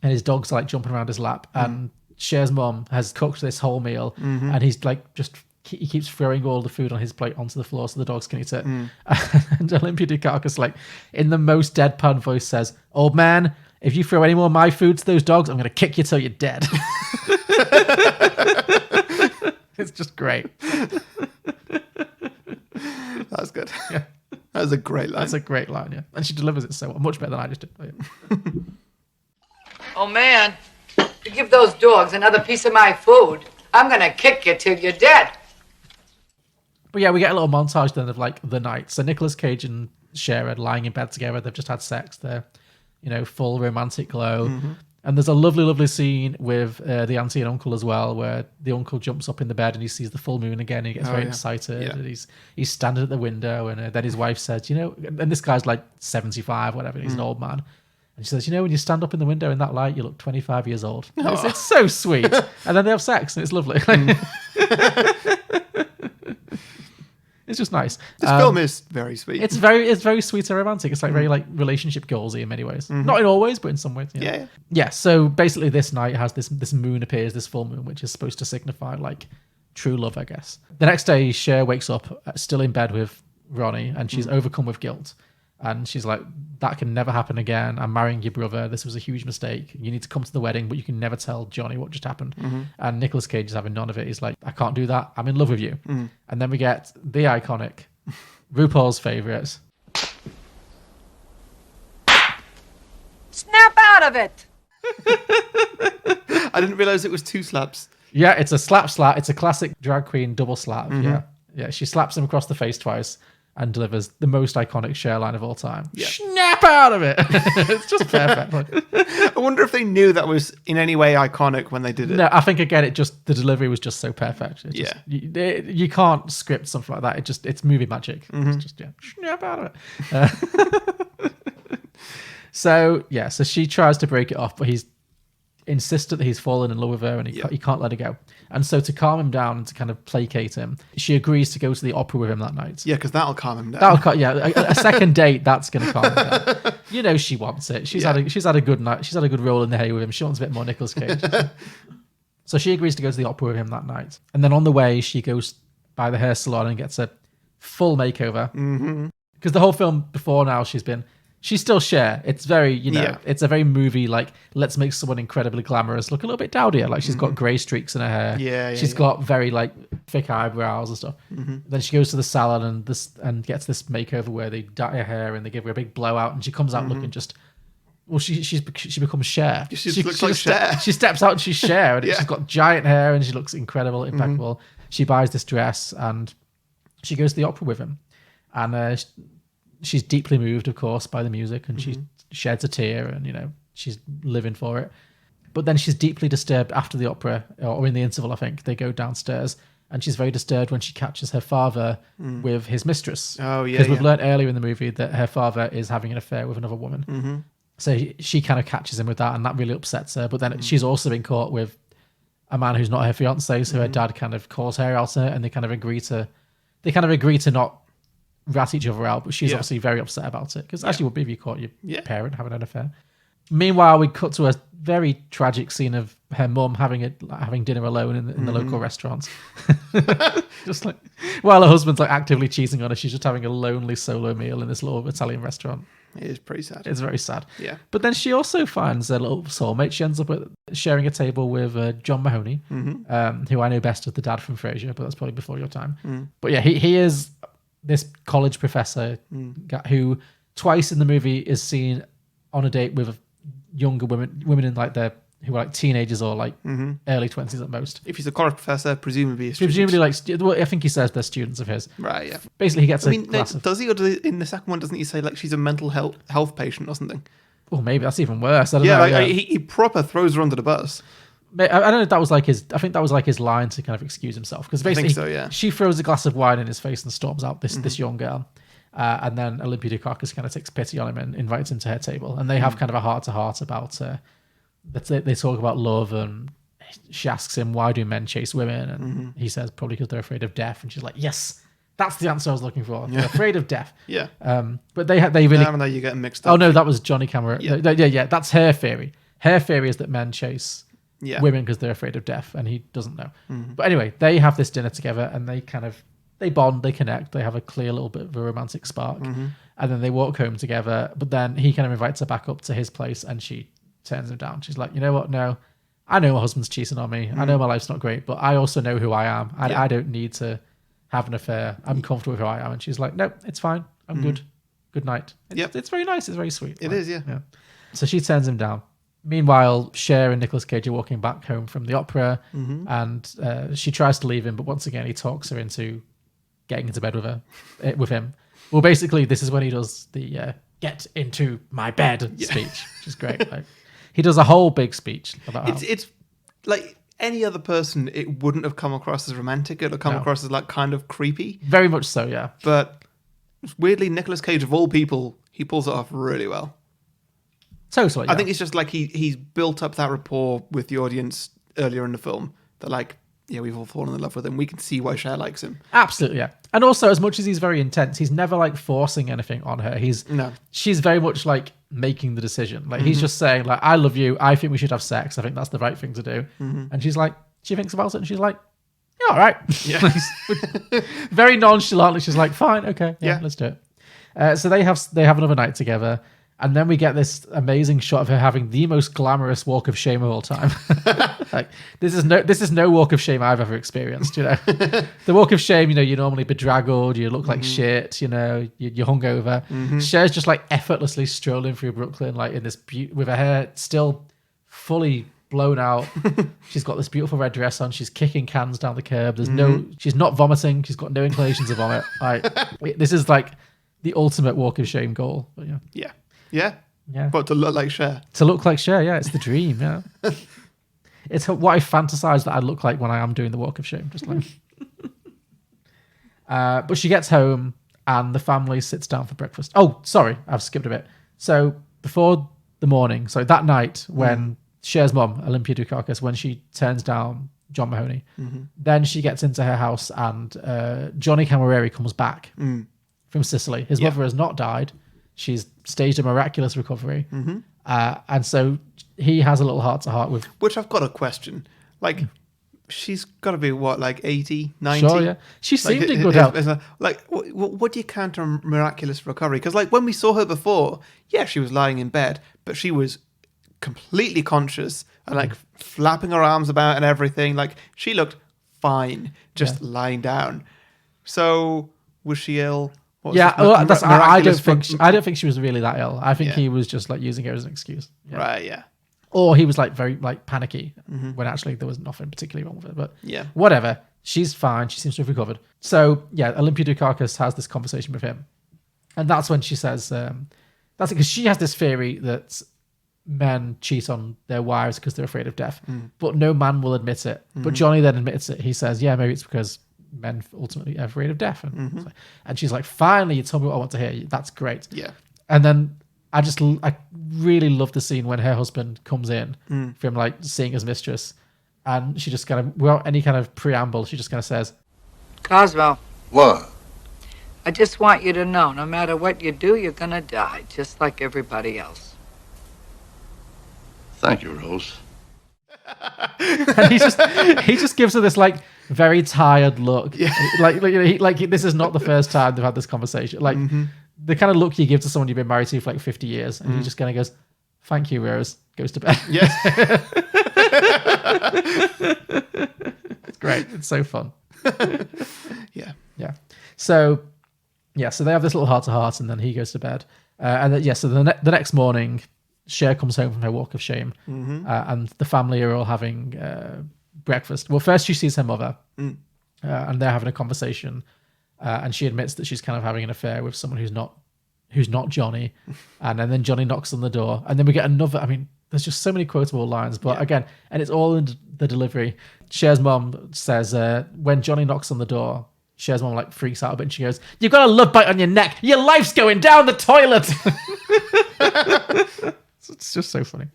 [SPEAKER 1] and his dogs are like jumping around his lap, and Cher's mom has cooked this whole meal, and he's like he keeps throwing all the food on his plate onto the floor so the dogs can eat it. And Olympia Dukakis, like, in the most deadpan voice says, "Old man, if you throw any more of my food to those dogs, I'm going to kick you till you're dead." It's just great.
[SPEAKER 2] That's good.
[SPEAKER 1] Yeah.
[SPEAKER 2] That's a great line.
[SPEAKER 1] That's a great line, yeah. And she delivers it so well, much better than I just did. Yeah.
[SPEAKER 8] Oh, man, if you give those dogs another piece of my food, I'm going to kick you till you're dead.
[SPEAKER 1] But yeah, we get a little montage then of like the night. So Nicolas Cage and Cher are lying in bed together. They've just had sex. They're, full romantic glow.
[SPEAKER 2] Mm-hmm.
[SPEAKER 1] And there's a lovely, lovely scene with the auntie and uncle as well, where the uncle jumps up in the bed and he sees the full moon again. And he gets very excited.
[SPEAKER 2] Yeah.
[SPEAKER 1] And he's standing at the window. And then his wife says, and this guy's like 75, whatever. He's an old man. And she says, when you stand up in the window in that light, you look 25 years old. It's so sweet. And then they have sex and it's lovely. It's just nice.
[SPEAKER 2] This film is very sweet.
[SPEAKER 1] It's very sweet and romantic. It's like very like relationship goalsy in many ways. Not in all ways, but in some ways. Yeah. So basically, this night has this moon appears, this full moon, which is supposed to signify like true love, I guess. The next day, Cher wakes up still in bed with Ronnie, and she's overcome with guilt. And she's like, that can never happen again. I'm marrying your brother. This was a huge mistake. You need to come to the wedding, but you can never tell Johnny what just happened. And Nicolas Cage is having none of it. He's like, I can't do that. I'm in love with you. And then we get the iconic, RuPaul's favorite.
[SPEAKER 8] Snap out of it.
[SPEAKER 2] I didn't realize it was 2 slaps.
[SPEAKER 1] Yeah, it's a slap. It's a classic drag queen double slap. Yeah. She slaps him across the face twice and delivers the most iconic Cher line of all time.
[SPEAKER 2] Yeah.
[SPEAKER 1] Snap out of it. It's just perfect.
[SPEAKER 2] I wonder if they knew that was in any way iconic when they did it.
[SPEAKER 1] No, I think again, the delivery was just so perfect. You can't script something like that. It's movie magic. It's just snap out of it. So she tries to break it off, but he's insistent that he's fallen in love with her and he can't let her go. And so to calm him down and to kind of placate him, she agrees to go to the opera with him that night.
[SPEAKER 2] Yeah, because that'll calm him down.
[SPEAKER 1] A second date, that's going to calm him down. She wants it. She's had a good night. She's had a good roll in the hay with him. She wants a bit more Nicolas Cage. So she agrees to go to the opera with him that night. And then on the way, she goes by the hair salon and gets a full makeover. Because the whole film before now, she's still Cher. It's very, it's a very movie, like, let's make someone incredibly glamorous look a little bit dowdier. Like, she's got grey streaks in her hair. She's got very, like, thick eyebrows and stuff. Then she goes to the salon and gets this makeover where they dye her hair and they give her a big blowout and she comes out looking just... Well, she becomes Cher.
[SPEAKER 2] She looks like Cher.
[SPEAKER 1] She steps out and she's Cher. And she's got giant hair and she looks incredible, impeccable. She buys this dress and she goes to the opera with him. And... she's deeply moved, of course, by the music, and she sheds a tear, and she's living for it. But then she's deeply disturbed after the opera, or in the interval. I think they go downstairs, and she's very disturbed when she catches her father with his mistress.
[SPEAKER 2] Oh yeah,
[SPEAKER 1] because we've learned earlier in the movie that her father is having an affair with another woman. So she kind of catches him with that, and that really upsets her. But then she's also been caught with a man who's not her fiance, so her dad kind of calls her out on it, and they kind of agree to not rat each other out, but she's obviously very upset about it, because as you would be if you caught your parent having an affair. Meanwhile, we cut to a very tragic scene of her mum having dinner alone in the local restaurant. Just like while her husband's like actively cheating on her, she's just having a lonely solo meal in this little Italian restaurant.
[SPEAKER 2] It is pretty sad.
[SPEAKER 1] It's very sad.
[SPEAKER 2] Yeah.
[SPEAKER 1] But then she also finds a little soulmate. She ends up sharing a table with John Mahoney, who I know best as the dad from Frasier, but that's probably before your time. But yeah, he is this college professor who twice in the movie is seen on a date with younger women in like who are like teenagers or like early 20s at most.
[SPEAKER 2] If he's a college professor, presumably
[SPEAKER 1] I think he says they're students of his.
[SPEAKER 2] Right, yeah.
[SPEAKER 1] Basically, he gets
[SPEAKER 2] does he, or in the second one, doesn't he say like she's a mental health patient or something?
[SPEAKER 1] Oh, maybe that's even worse. I don't know.
[SPEAKER 2] He proper throws her under the bus.
[SPEAKER 1] I don't know if that was like his... I think that was like his line to kind of excuse himself. Because basically, she throws a glass of wine in his face and storms out this young girl. And then Olympia Dukakis kind of takes pity on him and invites him to her table. And they have kind of a heart-to-heart about... they talk about love, and she asks him, why do men chase women? And he says, probably because they're afraid of death. And she's like, yes, that's the answer I was looking for. They're afraid of death.
[SPEAKER 2] Yeah.
[SPEAKER 1] But they really...
[SPEAKER 2] No, you're getting mixed up.
[SPEAKER 1] Oh, no, that was Johnny Cameron. Yeah, that's her theory. Her theory is that men chase... women because they're afraid of death, and he doesn't know. But anyway, they have this dinner together, and they bond, they connect, they have a clear little bit of a romantic spark, and then they walk home together. But then he kind of invites her back up to his place, and she turns him down. She's like, you know what? No, I know my husband's cheating on me. I know my life's not great, but I also know who I am. I don't need to have an affair. I'm comfortable with who I am. And she's like, no, it's fine. I'm good. good night. It's very nice. It's very sweet.
[SPEAKER 2] It is, yeah.
[SPEAKER 1] So she turns him down. Meanwhile, Cher and Nicolas Cage are walking back home from the opera, and she tries to leave him, but once again he talks her into getting into bed with him. Well, basically, this is when he does the "get into my bed" speech, which is great. Like, he does a whole big speech about how
[SPEAKER 2] It's like any other person, it wouldn't have come across as romantic. It would have come across as like kind of creepy.
[SPEAKER 1] Very much so, yeah.
[SPEAKER 2] But weirdly, Nicolas Cage, of all people, he pulls it off really well.
[SPEAKER 1] Totally. Yeah.
[SPEAKER 2] I think it's just like he's built up that rapport with the audience earlier in the film that like, yeah, we've all fallen in love with him. We can see why Cher likes him.
[SPEAKER 1] Absolutely, yeah. And also, as much as he's very intense, he's never like forcing anything on her. She's very much like making the decision. Like he's just saying like, I love you. I think we should have sex. I think that's the right thing to do. And she's like, she thinks about it and she's like, yeah, all right. Yeah. Very nonchalantly, she's like, fine, okay, yeah. Let's do it. So they have another night together. And then we get this amazing shot of her having the most glamorous walk of shame of all time. Like this is no walk of shame I've ever experienced. You know, the walk of shame. You know, you're normally bedraggled, you look like shit. You know, you're hungover. Cher's just like effortlessly strolling through Brooklyn, like in this with her hair still fully blown out. She's got this beautiful red dress on. She's kicking cans down the curb. She's not vomiting. She's got no inclinations of vomit. Like this is like the ultimate walk of shame goal. But
[SPEAKER 2] yeah. Yeah. But to look like Cher.
[SPEAKER 1] To look like Cher, yeah. It's the dream, yeah. It's what I fantasize that I look like when I am doing the walk of shame. Just like. But she gets home and the family sits down for breakfast. Oh, sorry. I've skipped a bit. So before the morning, so that night when Cher's mum, Olympia Dukakis, when she turns down John Mahoney, then she gets into her house and Johnny Camilleri comes back from Sicily. His mother has not died. She's staged a miraculous recovery. And so he has a little heart-to-heart with...
[SPEAKER 2] Which I've got a question. Like, she's got to be, what, like 80, 90?
[SPEAKER 1] Sure, yeah. She seemed in good health.
[SPEAKER 2] Like, what do you count a miraculous recovery? Because, like, when we saw her before, yeah, she was lying in bed, but she was completely conscious and, like, flapping her arms about and everything. Like, she looked fine just lying down. So, was she ill?
[SPEAKER 1] I don't think she was really that ill. I think he was just like using it as an excuse. Yeah.
[SPEAKER 2] Right, yeah.
[SPEAKER 1] Or he was like very like panicky when actually there was nothing particularly wrong with it. But whatever. She's fine. She seems to have recovered. So yeah, Olympia Dukakis has this conversation with him. And that's when she says, that's because she has this theory that men cheat on their wives because they're afraid of death. But no man will admit it. But Johnny then admits it. He says, yeah, maybe it's because men ultimately are afraid of death. And she's like, finally, you told me what I want to hear. That's great.
[SPEAKER 2] Yeah.
[SPEAKER 1] And then I really love the scene when her husband comes in from like seeing his mistress, and she just kind of, without any kind of preamble, she just kind of says,
[SPEAKER 8] Cosmo.
[SPEAKER 6] What?
[SPEAKER 8] I just want you to know, no matter what you do, you're gonna die, just like everybody else.
[SPEAKER 6] Thank you, Rose.
[SPEAKER 1] And he just gives her this like very tired look. Yeah. Like this is not the first time they've had this conversation. Like the kind of look you give to someone you've been married to for like 50 years, and he just kind of goes, "Thank you, Rose." Goes to bed.
[SPEAKER 2] Yes.
[SPEAKER 1] It's great. It's so fun.
[SPEAKER 2] Yeah.
[SPEAKER 1] So they have this little heart to heart, and then he goes to bed. And then, so the next morning, Cher comes home from her walk of shame, and the family are all having breakfast. Well, first she sees her mother, and they're having a conversation, and she admits that she's kind of having an affair with someone who's not Johnny, and then Johnny knocks on the door, and then we get another. I mean, there's just so many quotable lines, but again, and it's all in the delivery. Cher's mom says when Johnny knocks on the door, Cher's mom like freaks out a bit, and she goes, "You've got a love bite on your neck. Your life's going down the toilet." It's just so funny.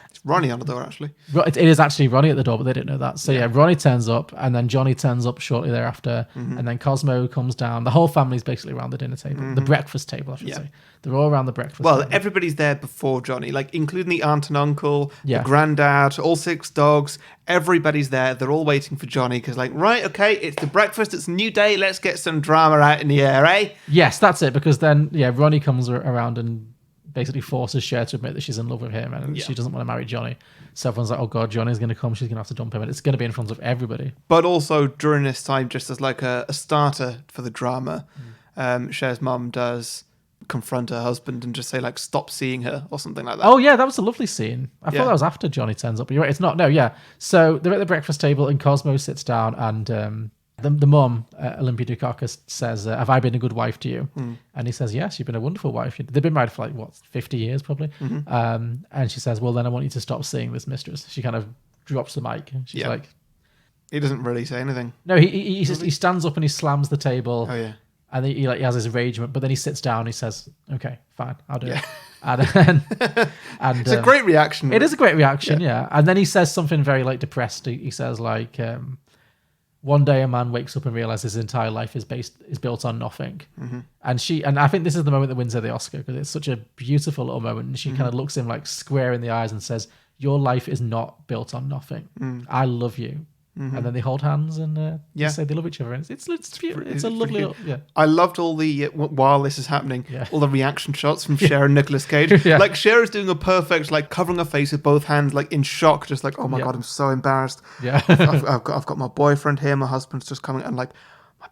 [SPEAKER 2] It's Ronnie on the door, actually.
[SPEAKER 1] It is actually Ronnie at the door, but they didn't know that. So yeah, Ronnie turns up, and then Johnny turns up shortly thereafter, and then Cosmo comes down. The whole family's basically around the dinner table, the breakfast table, I should say. They're all around the breakfast table.
[SPEAKER 2] Everybody's there before Johnny, like including the aunt and uncle, the granddad, all 6 dogs. Everybody's there. They're all waiting for Johnny because, like, right, okay, it's the breakfast. It's a new day. Let's get some drama out in the air, eh?
[SPEAKER 1] Yes, that's it. Because then, Ronnie comes around and basically forces Cher to admit that she's in love with him, and she doesn't want to marry Johnny. So everyone's like, oh God, Johnny's going to come. She's going to have to dump him, and it's going to be in front of everybody.
[SPEAKER 2] But also during this time, just as like a starter for the drama, Cher's mum does confront her husband and just say like, stop seeing her or something like that.
[SPEAKER 1] Oh yeah, that was a lovely scene. I
[SPEAKER 2] Yeah.
[SPEAKER 1] thought that was after Johnny turns up, but you're right, it's not. No, yeah. So they're at the breakfast table and Cosmo sits down and the mum, Olympia Dukakis, says, have I been a good wife to you? And he says, yes, you've been a wonderful wife. They've been married for 50 years probably. And she says, well, then I want you to stop seeing this mistress. She kind of drops the mic. She's like...
[SPEAKER 2] He doesn't really say anything.
[SPEAKER 1] No, he stands up and he slams the table.
[SPEAKER 2] Oh, yeah.
[SPEAKER 1] And he has his ragement, but then he sits down and he says, okay, fine, I'll do it. And
[SPEAKER 2] it's a great reaction.
[SPEAKER 1] It is a great reaction, yeah. And then he says something very depressed. He says one day a man wakes up and realizes his entire life is built on nothing. And I think this is the moment that wins her the Oscar because it's such a beautiful little moment. And she kind of looks him square in the eyes and says, your life is not built on nothing. I love you. And then they hold hands and they say they love each other. And it's a lovely little,
[SPEAKER 2] I loved all the while this is happening, all the reaction shots from Cher and Nicolas Cage. Like Cher is doing a perfect covering her face with both hands, in shock, just oh my god, I'm so embarrassed.
[SPEAKER 1] Yeah,
[SPEAKER 2] I've got my boyfriend here, my husband's just coming, and my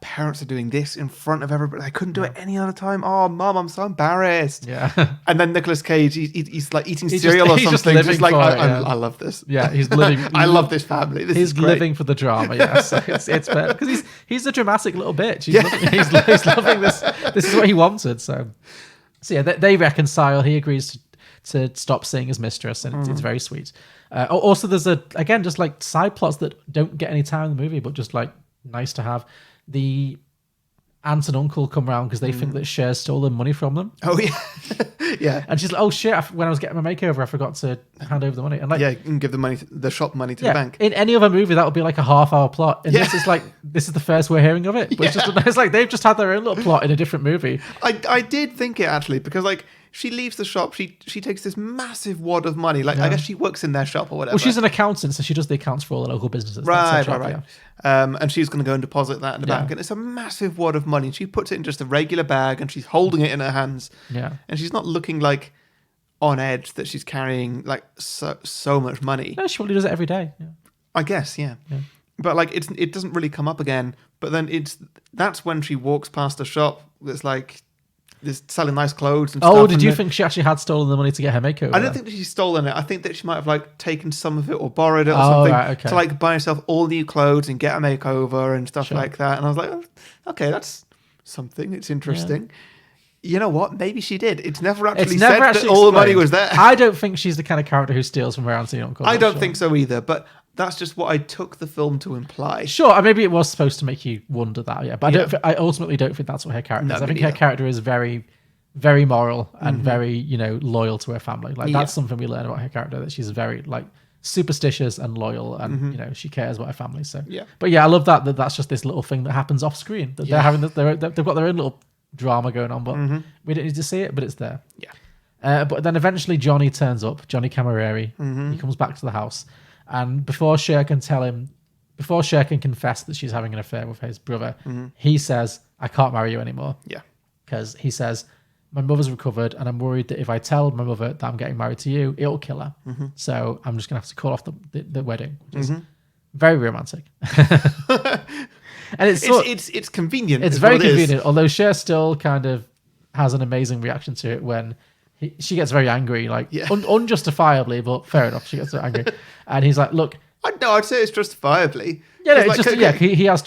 [SPEAKER 2] parents are doing this in front of everybody. I couldn't do it any other time. Oh, Mum, I'm so embarrassed.
[SPEAKER 1] Yeah.
[SPEAKER 2] And then Nicolas Cage, he's eating cereal or something. I love this.
[SPEAKER 1] Yeah, he's living.
[SPEAKER 2] I love this family. This is great.
[SPEAKER 1] Living for the drama. Yeah, so it's better because he's a dramatic little bitch. He's loving this. This is what he wanted. So yeah, they reconcile. He agrees to stop seeing his mistress, and it's very sweet. Also, there's just side plots that don't get any time in the movie, but just nice to have. The aunt and uncle come round because they think that Cher stole the money from them.
[SPEAKER 2] Oh yeah, yeah.
[SPEAKER 1] And she's like, "Oh shit! When I was getting my makeover, I forgot to hand over the money." And
[SPEAKER 2] you can give the shop money to the bank.
[SPEAKER 1] In any other movie, that would be a half-hour plot. And this is this is the first we're hearing of it. But it's they've just had their own little plot in a different movie.
[SPEAKER 2] I did think it actually because she leaves the shop. She takes this massive wad of money. I guess she works in their shop or whatever.
[SPEAKER 1] Well, she's an accountant, so she does the accounts for all the local businesses.
[SPEAKER 2] Right.
[SPEAKER 1] Yeah.
[SPEAKER 2] And she's going to go and deposit that in the bank. And it's a massive wad of money. And she puts it in just a regular bag and she's holding it in her hands.
[SPEAKER 1] Yeah.
[SPEAKER 2] And she's not looking on edge that she's carrying so much money.
[SPEAKER 1] No, she probably does it every day. Yeah.
[SPEAKER 2] I guess, yeah. But it doesn't really come up again. But then that's when she walks past a shop that's selling nice clothes and stuff.
[SPEAKER 1] Oh, did you think she actually had stolen the money to get her makeover?
[SPEAKER 2] I don't think that she's stolen it. I think that she might have taken some of it or borrowed it or something
[SPEAKER 1] right, okay.
[SPEAKER 2] to buy herself all new clothes and get a makeover and stuff like that. And I was like, oh, okay, that's something. It's interesting. Yeah. You know what? Maybe she did. It's never actually said that all the money was there.
[SPEAKER 1] I don't think she's the kind of character who steals from her auntie and uncle.
[SPEAKER 2] I don't think so either, but that's just what I took the film to imply.
[SPEAKER 1] Sure, maybe it was supposed to make you wonder that, yeah. But I ultimately don't think that's what her character is. I think her character is very, very moral and very, loyal to her family. That's something we learn about her character, that she's very, superstitious and loyal and, she cares about her family. So, but yeah, I love that's just this little thing that happens off screen. That they're having, they've got their own little drama going on, but we don't need to see it, but it's there.
[SPEAKER 2] Yeah.
[SPEAKER 1] But then eventually Johnny turns up, Johnny Camilleri. He comes back to the house. And before Cher can confess that she's having an affair with his brother, he says, I can't marry you anymore.
[SPEAKER 2] Yeah.
[SPEAKER 1] Because he says, my mother's recovered and I'm worried that if I tell my mother that I'm getting married to you, it'll kill her. So I'm just going to have to call off the wedding, which is very romantic. And
[SPEAKER 2] it's convenient.
[SPEAKER 1] It's very convenient, although Cher still kind of has an amazing reaction to it when she gets very angry, unjustifiably, but fair enough. She gets very angry. And he's like, look.
[SPEAKER 2] I'd say it's justifiably.
[SPEAKER 1] Yeah, it's just, he has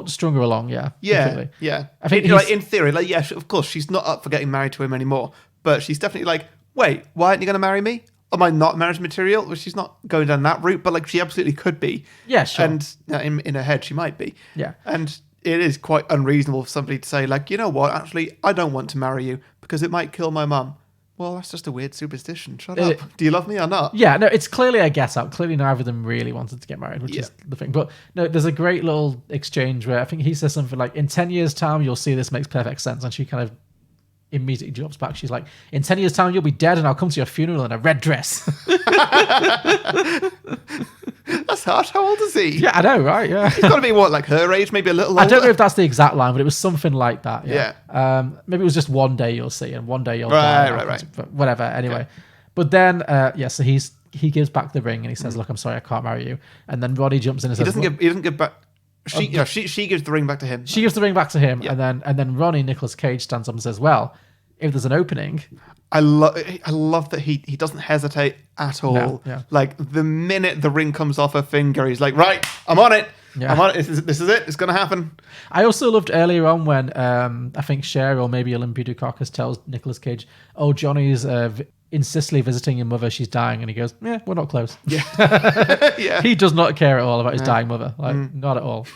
[SPEAKER 1] strung her along, yeah.
[SPEAKER 2] Yeah,
[SPEAKER 1] completely.
[SPEAKER 2] yeah.
[SPEAKER 1] I think
[SPEAKER 2] in theory, of course, she's not up for getting married to him anymore, but she's definitely wait, why aren't you going to marry me? Am I not marriage material? Well, she's not going down that route, but she absolutely could be.
[SPEAKER 1] Yeah, sure.
[SPEAKER 2] And in her head, she might be.
[SPEAKER 1] Yeah.
[SPEAKER 2] And it is quite unreasonable for somebody to say, you know what, actually, I don't want to marry you because it might kill my mum. Well, that's just a weird superstition. Shut up. Do you love me or not?
[SPEAKER 1] Yeah, no, it's clearly a get out. Clearly neither of them really wanted to get married, which is the thing. But no, there's a great little exchange where I think he says something in 10 years' time, you'll see this makes perfect sense. And she kind of immediately drops back. She's like, in 10 years' time, you'll be dead and I'll come to your funeral in a red dress.
[SPEAKER 2] That's harsh. How old is he?
[SPEAKER 1] Yeah, I know, right? Yeah.
[SPEAKER 2] He's got to be, her age, maybe a little older?
[SPEAKER 1] I don't know if that's the exact line, but it was something like that. Yeah. Maybe it was just one day you'll see and one day you'll die.
[SPEAKER 2] Right.
[SPEAKER 1] Whatever. Anyway. Okay. But then, so he gives back the ring and he says, look, I'm sorry, I can't marry you. And then Roddy jumps in and says...
[SPEAKER 2] He doesn't give back... She gives the ring back to him.
[SPEAKER 1] She gives the ring back to him. Yeah. And then Ronnie, Nicolas Cage, stands up and says, well, if there's an opening.
[SPEAKER 2] I love that he doesn't hesitate at all.
[SPEAKER 1] No, yeah.
[SPEAKER 2] Like the minute the ring comes off her finger, he's like, right, I'm on it.
[SPEAKER 1] Yeah.
[SPEAKER 2] I'm on it. This is it. It's going to happen.
[SPEAKER 1] I also loved earlier on when I think Cher or maybe Olympia Dukakis tells Nicolas Cage, "Oh, Johnny's in Sicily visiting your mother. She's dying," and he goes, "Yeah, we're not close."
[SPEAKER 2] Yeah. Yeah.
[SPEAKER 1] He does not care at all about his dying mother. Like, not at all.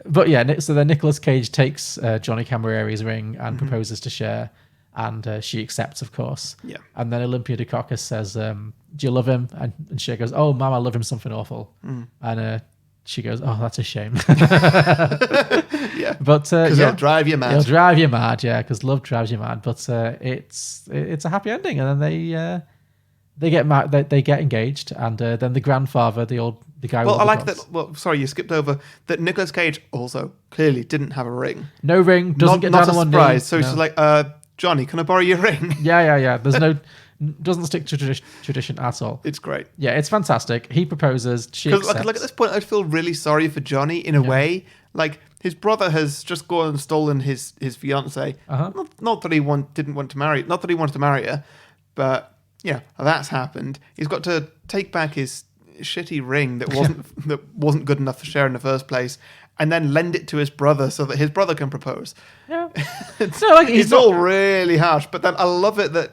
[SPEAKER 1] But yeah, so then Nicolas Cage takes Johnny Camileri's ring and proposes to Cher, and she accepts, of course.
[SPEAKER 2] Yeah.
[SPEAKER 1] And then Olympia Dukakis says, "Do you love him?" And Cher goes, "Oh, Mom, I love him something awful." And she goes, "Oh, that's a shame."
[SPEAKER 2] Yeah.
[SPEAKER 1] But
[SPEAKER 2] Because
[SPEAKER 1] yeah,
[SPEAKER 2] it'll drive you mad.
[SPEAKER 1] it'll drive you mad, yeah, because love drives you mad. But it's a happy ending, and then they get mad, they get engaged, and then the grandfather, the guy.
[SPEAKER 2] Well,
[SPEAKER 1] with
[SPEAKER 2] I
[SPEAKER 1] the
[SPEAKER 2] like
[SPEAKER 1] dogs.
[SPEAKER 2] that. Well, sorry, you skipped over that. Nicolas Cage also clearly didn't have a ring.
[SPEAKER 1] No ring, doesn't get
[SPEAKER 2] not
[SPEAKER 1] down
[SPEAKER 2] a
[SPEAKER 1] on one
[SPEAKER 2] surprise.
[SPEAKER 1] knee.
[SPEAKER 2] So he's
[SPEAKER 1] No.
[SPEAKER 2] just like, Johnny, can I borrow your ring?
[SPEAKER 1] Yeah. There's no, doesn't stick to tradition at all.
[SPEAKER 2] It's great.
[SPEAKER 1] Yeah, it's fantastic. He proposes. She
[SPEAKER 2] Because
[SPEAKER 1] accepts.
[SPEAKER 2] like at this point, I feel really sorry for Johnny in a way. Like his brother has just gone and stolen his fiance. Not that he didn't want to marry. Not that he wanted to marry her, but yeah, that's happened. He's got to take back his shitty ring that wasn't good enough to share in the first place, and then lend it to his brother so that his brother can propose.
[SPEAKER 1] Yeah. He's
[SPEAKER 2] all really harsh. But then I love it that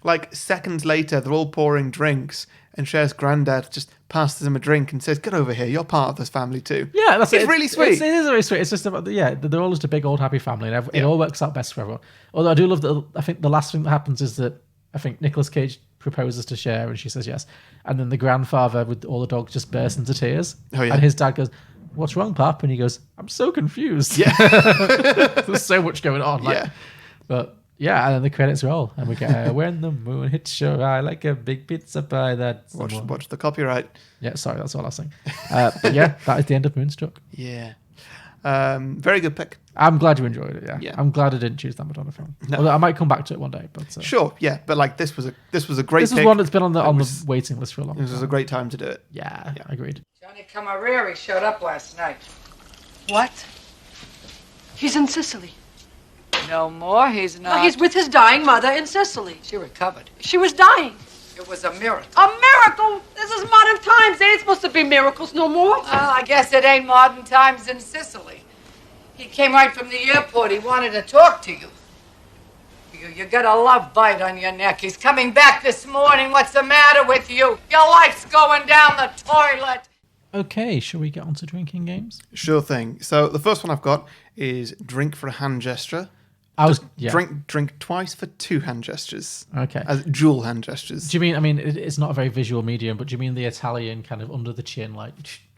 [SPEAKER 2] like seconds later they're all pouring drinks, and Cher's granddad just passes him a drink and says, "Get over here, you're part of this family too."
[SPEAKER 1] Yeah, that's
[SPEAKER 2] it's really sweet.
[SPEAKER 1] It is very sweet. It's just about they're all just a big old happy family, and it all works out best for everyone. Although I do love that. I think the last thing that happens is that I think Nicolas Cage proposes to Cher, and she says yes, and then the grandfather with all the dogs just bursts into tears.
[SPEAKER 2] Oh, yeah.
[SPEAKER 1] And his dad goes, "What's wrong, Pop?" And he goes, "I'm so confused."
[SPEAKER 2] Yeah.
[SPEAKER 1] There's so much going on.
[SPEAKER 2] Yeah.
[SPEAKER 1] But yeah, and then the credits roll, and we get when the moon hits your eye like a big pizza pie. That's
[SPEAKER 2] Watch the copyright.
[SPEAKER 1] Yeah, sorry, that's all I was saying. But yeah, that is the end of Moonstruck.
[SPEAKER 2] Yeah. Very good pick.
[SPEAKER 1] I'm glad you enjoyed it. Yeah.
[SPEAKER 2] Yeah.
[SPEAKER 1] I'm glad I didn't choose that Madonna film.
[SPEAKER 2] No.
[SPEAKER 1] Although I might come back to it one day. But
[SPEAKER 2] Sure, yeah, but like this was a great.
[SPEAKER 1] this is
[SPEAKER 2] pick.
[SPEAKER 1] one that's been on the
[SPEAKER 2] was-
[SPEAKER 1] the waiting list for a long
[SPEAKER 2] This
[SPEAKER 1] time.
[SPEAKER 2] was a great time to do it.
[SPEAKER 1] Yeah, agreed.
[SPEAKER 8] Johnny Camilleri showed up last night.
[SPEAKER 5] What? He's in Sicily.
[SPEAKER 8] No more, he's not.
[SPEAKER 5] No, he's with his dying mother in Sicily.
[SPEAKER 8] She recovered.
[SPEAKER 5] She was dying.
[SPEAKER 8] It was a miracle.
[SPEAKER 5] A miracle? This is modern times. They ain't supposed to be miracles no more.
[SPEAKER 8] Well, I guess it ain't modern times in Sicily. He came right from the airport. He wanted to talk to you. You got a love bite on your neck. He's coming back this morning. What's the matter with you? Your life's going down the toilet.
[SPEAKER 1] Okay, shall we get on to drinking games?
[SPEAKER 2] Sure thing. So the first one I've got is drink for a hand gesture. Drink twice for two hand gestures.
[SPEAKER 1] Okay.
[SPEAKER 2] As dual hand gestures.
[SPEAKER 1] Do you mean? I mean, it's not a very visual medium, but do you mean the Italian kind of under the chin, like?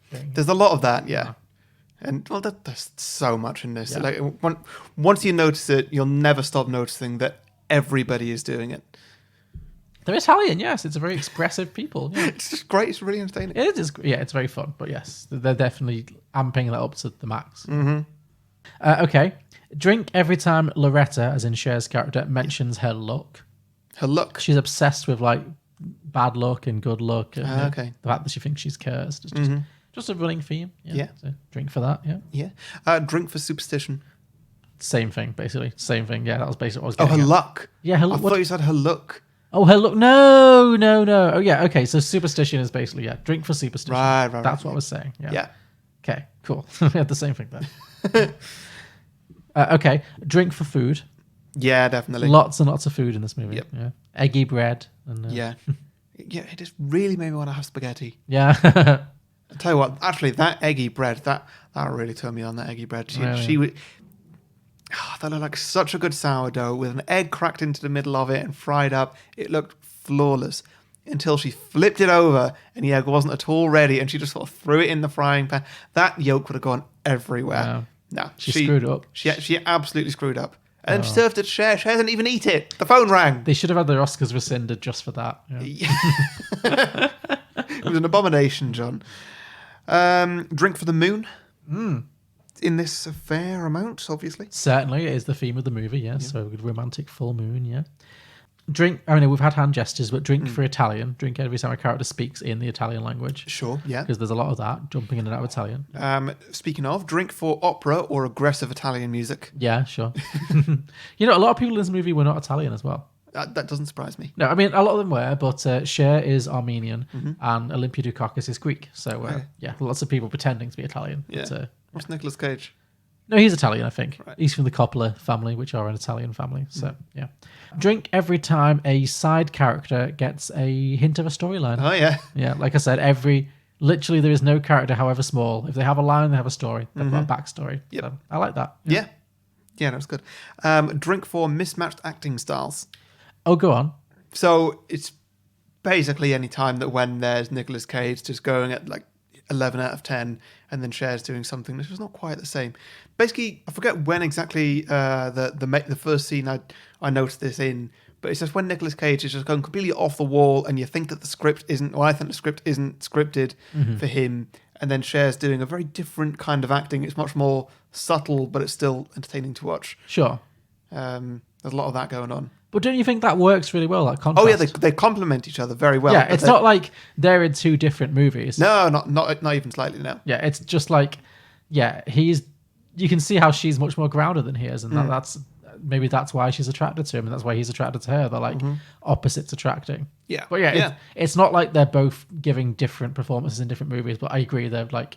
[SPEAKER 1] Thing?
[SPEAKER 2] There's a lot of that, yeah. And well, there's so much in this.
[SPEAKER 1] Yeah.
[SPEAKER 2] Like once you notice it, you'll never stop noticing that everybody is doing it.
[SPEAKER 1] They're Italian, yes. It's a very expressive people. Yeah.
[SPEAKER 2] It's just great. It's really entertaining.
[SPEAKER 1] It is, yeah. It's very fun, but yes, they're definitely amping that up to the max.
[SPEAKER 2] Mm-hmm.
[SPEAKER 1] Okay, drink every time Loretta, as in Cher's character, mentions her look.
[SPEAKER 2] Her look.
[SPEAKER 1] She's obsessed with like bad luck and good luck. And,
[SPEAKER 2] Okay.
[SPEAKER 1] The fact that she thinks she's cursed. It's just a running theme.
[SPEAKER 2] Yeah.
[SPEAKER 1] So drink for that. Yeah.
[SPEAKER 2] Yeah. Drink for superstition.
[SPEAKER 1] Same thing, basically. Same thing. Yeah, that was basically what I was
[SPEAKER 2] Oh,
[SPEAKER 1] getting
[SPEAKER 2] her
[SPEAKER 1] at.
[SPEAKER 2] luck.
[SPEAKER 1] Yeah, her
[SPEAKER 2] I
[SPEAKER 1] luck.
[SPEAKER 2] thought you said her look.
[SPEAKER 1] Oh, her look. No. Oh, yeah. Okay, so superstition is basically, drink for superstition.
[SPEAKER 2] Right.
[SPEAKER 1] That's what I was saying. Yeah.
[SPEAKER 2] Yeah.
[SPEAKER 1] Okay, cool. We had the same thing then. Okay, drink for food.
[SPEAKER 2] Yeah, definitely.
[SPEAKER 1] Lots and lots of food in this movie.
[SPEAKER 2] Yep.
[SPEAKER 1] Yeah. Eggy bread. And,
[SPEAKER 2] Yeah. Yeah, it just really made me want to have spaghetti.
[SPEAKER 1] Yeah.
[SPEAKER 2] I'll tell you what, actually, that eggy bread, that really turned me on, that eggy bread.
[SPEAKER 1] Really?
[SPEAKER 2] She would... that looked like such a good sourdough with an egg cracked into the middle of it and fried up. It looked flawless until she flipped it over and the egg wasn't at all ready and she just sort of threw it in the frying pan. That yolk would have gone everywhere.
[SPEAKER 1] Wow.
[SPEAKER 2] No,
[SPEAKER 1] She screwed up.
[SPEAKER 2] She absolutely screwed up. And she served it to Cher. Cher didn't even eat it. The phone rang.
[SPEAKER 1] They should have had their Oscars rescinded just for that. Yeah.
[SPEAKER 2] It was an abomination, John. Drink for the moon. In this a fair amount, obviously.
[SPEAKER 1] Certainly, it is the theme of the movie, yes. So a good romantic full moon, yeah. Drink, I mean, we've had hand gestures, but drink for Italian. Drink every time a character speaks in the Italian language.
[SPEAKER 2] Sure, yeah.
[SPEAKER 1] Because there's a lot of that, jumping in and out of Italian.
[SPEAKER 2] Speaking of, drink for opera or aggressive Italian music.
[SPEAKER 1] Yeah, sure. You know, a lot of people in this movie were not Italian as well.
[SPEAKER 2] That doesn't surprise me.
[SPEAKER 1] No, I mean, a lot of them were, but Cher is Armenian and Olympia Dukakis is Greek. So, yeah, lots of people pretending to be Italian.
[SPEAKER 2] Yeah.
[SPEAKER 1] But,
[SPEAKER 2] What's Nicolas Cage?
[SPEAKER 1] no, he's Italian, I think.
[SPEAKER 2] Right.
[SPEAKER 1] He's from the Coppola family, which are an Italian family. So, yeah. Drink every time a side character gets a hint of a storyline.
[SPEAKER 2] Oh, yeah.
[SPEAKER 1] Yeah, like I said, literally there is no character, however small. If they have a line, they have a story. They've got a backstory.
[SPEAKER 2] Yep.
[SPEAKER 1] So, I like that.
[SPEAKER 2] Yeah. Yeah, that's good. Drink for mismatched acting styles.
[SPEAKER 1] Oh, go on.
[SPEAKER 2] So it's basically any time that when there's Nicolas Cage just going at like 11 out of 10 and then Cher's doing something that's just not quite the same. Basically, I forget when exactly the first scene I noticed this in, but it's just when Nicolas Cage is just going completely off the wall and you think that the script isn't, or I think the script isn't scripted for him, and then Cher's doing a very different kind of acting. It's much more subtle, but it's still entertaining to watch.
[SPEAKER 1] Sure.
[SPEAKER 2] There's a lot of that going on.
[SPEAKER 1] But don't you think that works really well, that contrast?
[SPEAKER 2] Oh yeah, they complement each other very well.
[SPEAKER 1] Yeah, it's not like they're in two different movies.
[SPEAKER 2] No, not even slightly, no.
[SPEAKER 1] Yeah, it's just like, yeah, you can see how she's much more grounded than he is, and that's why she's attracted to him, and that's why he's attracted to her. They're like opposites attracting.
[SPEAKER 2] Yeah.
[SPEAKER 1] But yeah, it's not like they're both giving different performances in different movies, but I agree, they're like,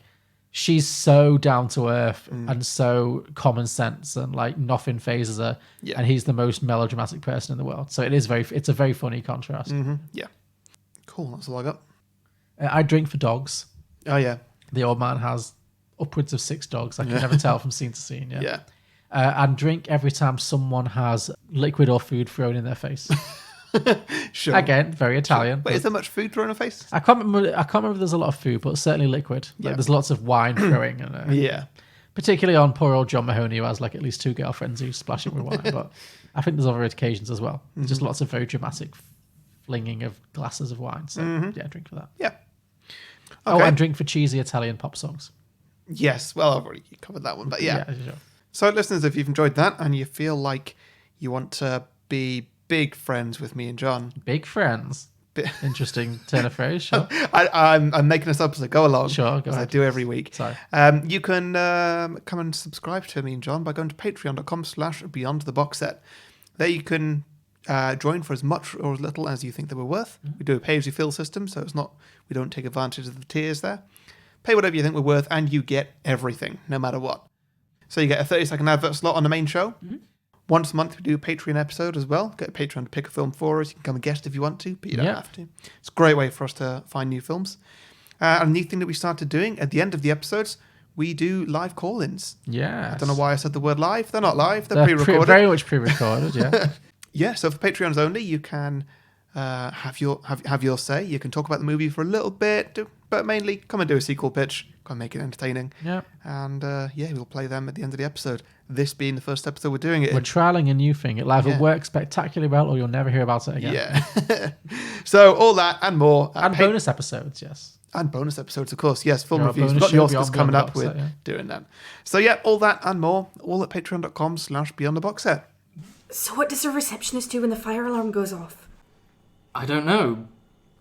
[SPEAKER 1] she's so down to earth and so common sense, and like nothing phases her. Yeah. And he's the most melodramatic person in the world. So it's a very funny contrast.
[SPEAKER 2] Yeah. Cool. That's all I got.
[SPEAKER 1] I drink for dogs.
[SPEAKER 2] Oh yeah.
[SPEAKER 1] The old man has upwards of 6 dogs. I can never tell from scene to scene. Yeah.
[SPEAKER 2] Yeah.
[SPEAKER 1] And drink every time someone has liquid or food thrown in their face.
[SPEAKER 2] Sure.
[SPEAKER 1] Again, very Italian.
[SPEAKER 2] Wait, is there much food thrown in the face?
[SPEAKER 1] I can't remember if there's a lot of food, but certainly liquid. Like, there's lots of wine throwing. And,
[SPEAKER 2] Yeah.
[SPEAKER 1] Particularly on poor old John Mahoney, who has like at least 2 girlfriends who splash him with wine. But I think there's other occasions as well. Just lots of very dramatic flinging of glasses of wine. So yeah, drink for that.
[SPEAKER 2] Yeah. Okay.
[SPEAKER 1] Oh, and drink for cheesy Italian pop songs.
[SPEAKER 2] Yes. Well, I've already covered that one, but yeah.
[SPEAKER 1] Sure.
[SPEAKER 2] So, listeners, if you've enjoyed that and you feel like you want to be big friends with me and John.
[SPEAKER 1] Big friends. Interesting turn of phrase. Sure.
[SPEAKER 2] I'm making this up as I go along.
[SPEAKER 1] Sure, go
[SPEAKER 2] as
[SPEAKER 1] ahead.
[SPEAKER 2] I do every week.
[SPEAKER 1] Sorry.
[SPEAKER 2] You can come and subscribe to me and John by going to patreon.com/beyondtheboxset. There you can join for as much or as little as you think they were worth. We do a pay-as-you-feel system, so we don't take advantage of the tiers there. Pay whatever you think we're worth, and you get everything, no matter what. So you get a 30-second advert slot on the main show. Once a month, we do a Patreon episode as well. Get a Patreon to pick a film for us. You can come and guest if you want to, but you don't have to. It's a great way for us to find new films. And a new thing that we started doing, at the end of the episodes, we do live call-ins.
[SPEAKER 1] Yeah.
[SPEAKER 2] I don't know why I said the word live. They're not live. They're pre-recorded.
[SPEAKER 1] Very much pre-recorded, yeah.
[SPEAKER 2] Yeah, so for Patreons only, you can have your say. You can talk about the movie for a little bit, but mainly come and do a sequel pitch. Come and make it entertaining. Yeah. And we'll play them at the end of the episode. This being the first episode we're doing it
[SPEAKER 1] We're trialing a new thing. It'll either work spectacularly well or you'll never hear about it again.
[SPEAKER 2] Yeah. So all that and more.
[SPEAKER 1] And bonus episodes, yes.
[SPEAKER 2] And bonus episodes, of course. Yes, film
[SPEAKER 1] There are
[SPEAKER 2] reviews. We've
[SPEAKER 1] bonus
[SPEAKER 2] got the
[SPEAKER 1] show
[SPEAKER 2] Oscars
[SPEAKER 1] beyond
[SPEAKER 2] coming
[SPEAKER 1] the
[SPEAKER 2] up
[SPEAKER 1] box
[SPEAKER 2] with
[SPEAKER 1] set, yeah.
[SPEAKER 2] doing that. So yeah, all that and more, all at patreon.com/beyondtheboxset.
[SPEAKER 9] So what does the receptionist do when the fire alarm goes off?
[SPEAKER 10] I don't know.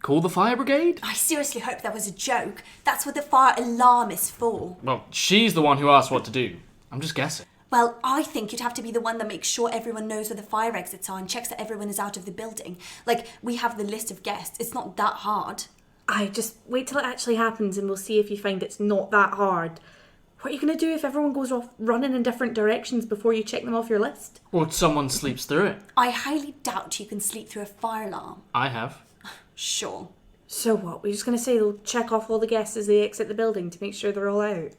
[SPEAKER 10] Call the fire brigade?
[SPEAKER 11] I seriously hope that was a joke. That's what the fire alarm is for.
[SPEAKER 10] Well, she's the one who asked what to do. I'm just guessing.
[SPEAKER 11] Well, I think you'd have to be the one that makes sure everyone knows where the fire exits are and checks that everyone is out of the building. Like, we have the list of guests. It's not that hard.
[SPEAKER 9] I just wait till it actually happens and we'll see if you find it's not that hard. What are you going to do if everyone goes off running in different directions before you check them off your list?
[SPEAKER 10] Or someone sleeps through it.
[SPEAKER 11] I highly doubt you can sleep through a fire alarm.
[SPEAKER 10] I have.
[SPEAKER 11] Sure.
[SPEAKER 9] So what? We're just going to say they'll check off all the guests as they exit the building to make sure they're all out.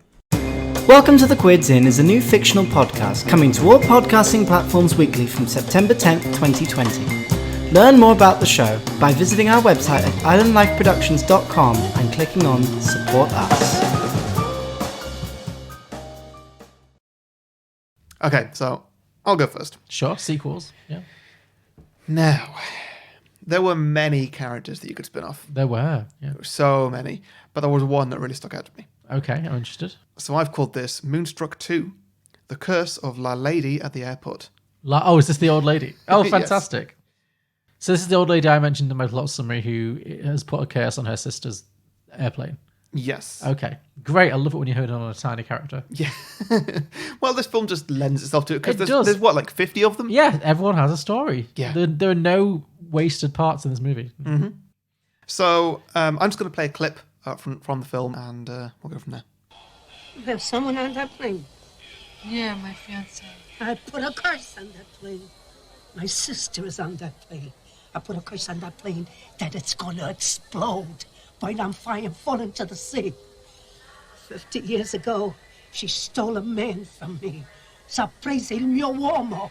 [SPEAKER 12] Welcome to The Quids In is a new fictional podcast coming to all podcasting platforms weekly from September 10th, 2020. Learn more about the show by visiting our website at islandlifeproductions.com and clicking on Support Us.
[SPEAKER 2] Okay, so I'll go first.
[SPEAKER 1] Sure, sequels, yeah.
[SPEAKER 2] Now, there were many characters that you could spin off.
[SPEAKER 1] There were, yeah.
[SPEAKER 2] There were so many, but there was one that really stuck out to me.
[SPEAKER 1] Okay, I'm interested.
[SPEAKER 2] So I've called this Moonstruck 2, The Curse of La Lady at the Airport.
[SPEAKER 1] Oh, is this the old lady? Oh, fantastic. So this is the old lady I mentioned in my plot summary who has put a curse on her sister's airplane.
[SPEAKER 2] Yes.
[SPEAKER 1] Okay, great. I love it when you heard it on a tiny character.
[SPEAKER 2] Yeah. Well, this film just lends itself to it because
[SPEAKER 1] It does.
[SPEAKER 2] there's what, like 50 of them?
[SPEAKER 1] Yeah, everyone has a story.
[SPEAKER 2] Yeah.
[SPEAKER 1] There are no wasted parts in this movie.
[SPEAKER 2] Mm-hmm. So I'm just going to play a clip from the film, and we'll go from there.
[SPEAKER 13] There's someone on that plane.
[SPEAKER 5] Yeah, my fiance.
[SPEAKER 13] I put a curse on that plane. My sister is on that plane. I put a curse on that plane that it's gonna explode, burn on fire and fall into the sea. 50 years ago, she stole a man from me. Sorpresa il mio uomo.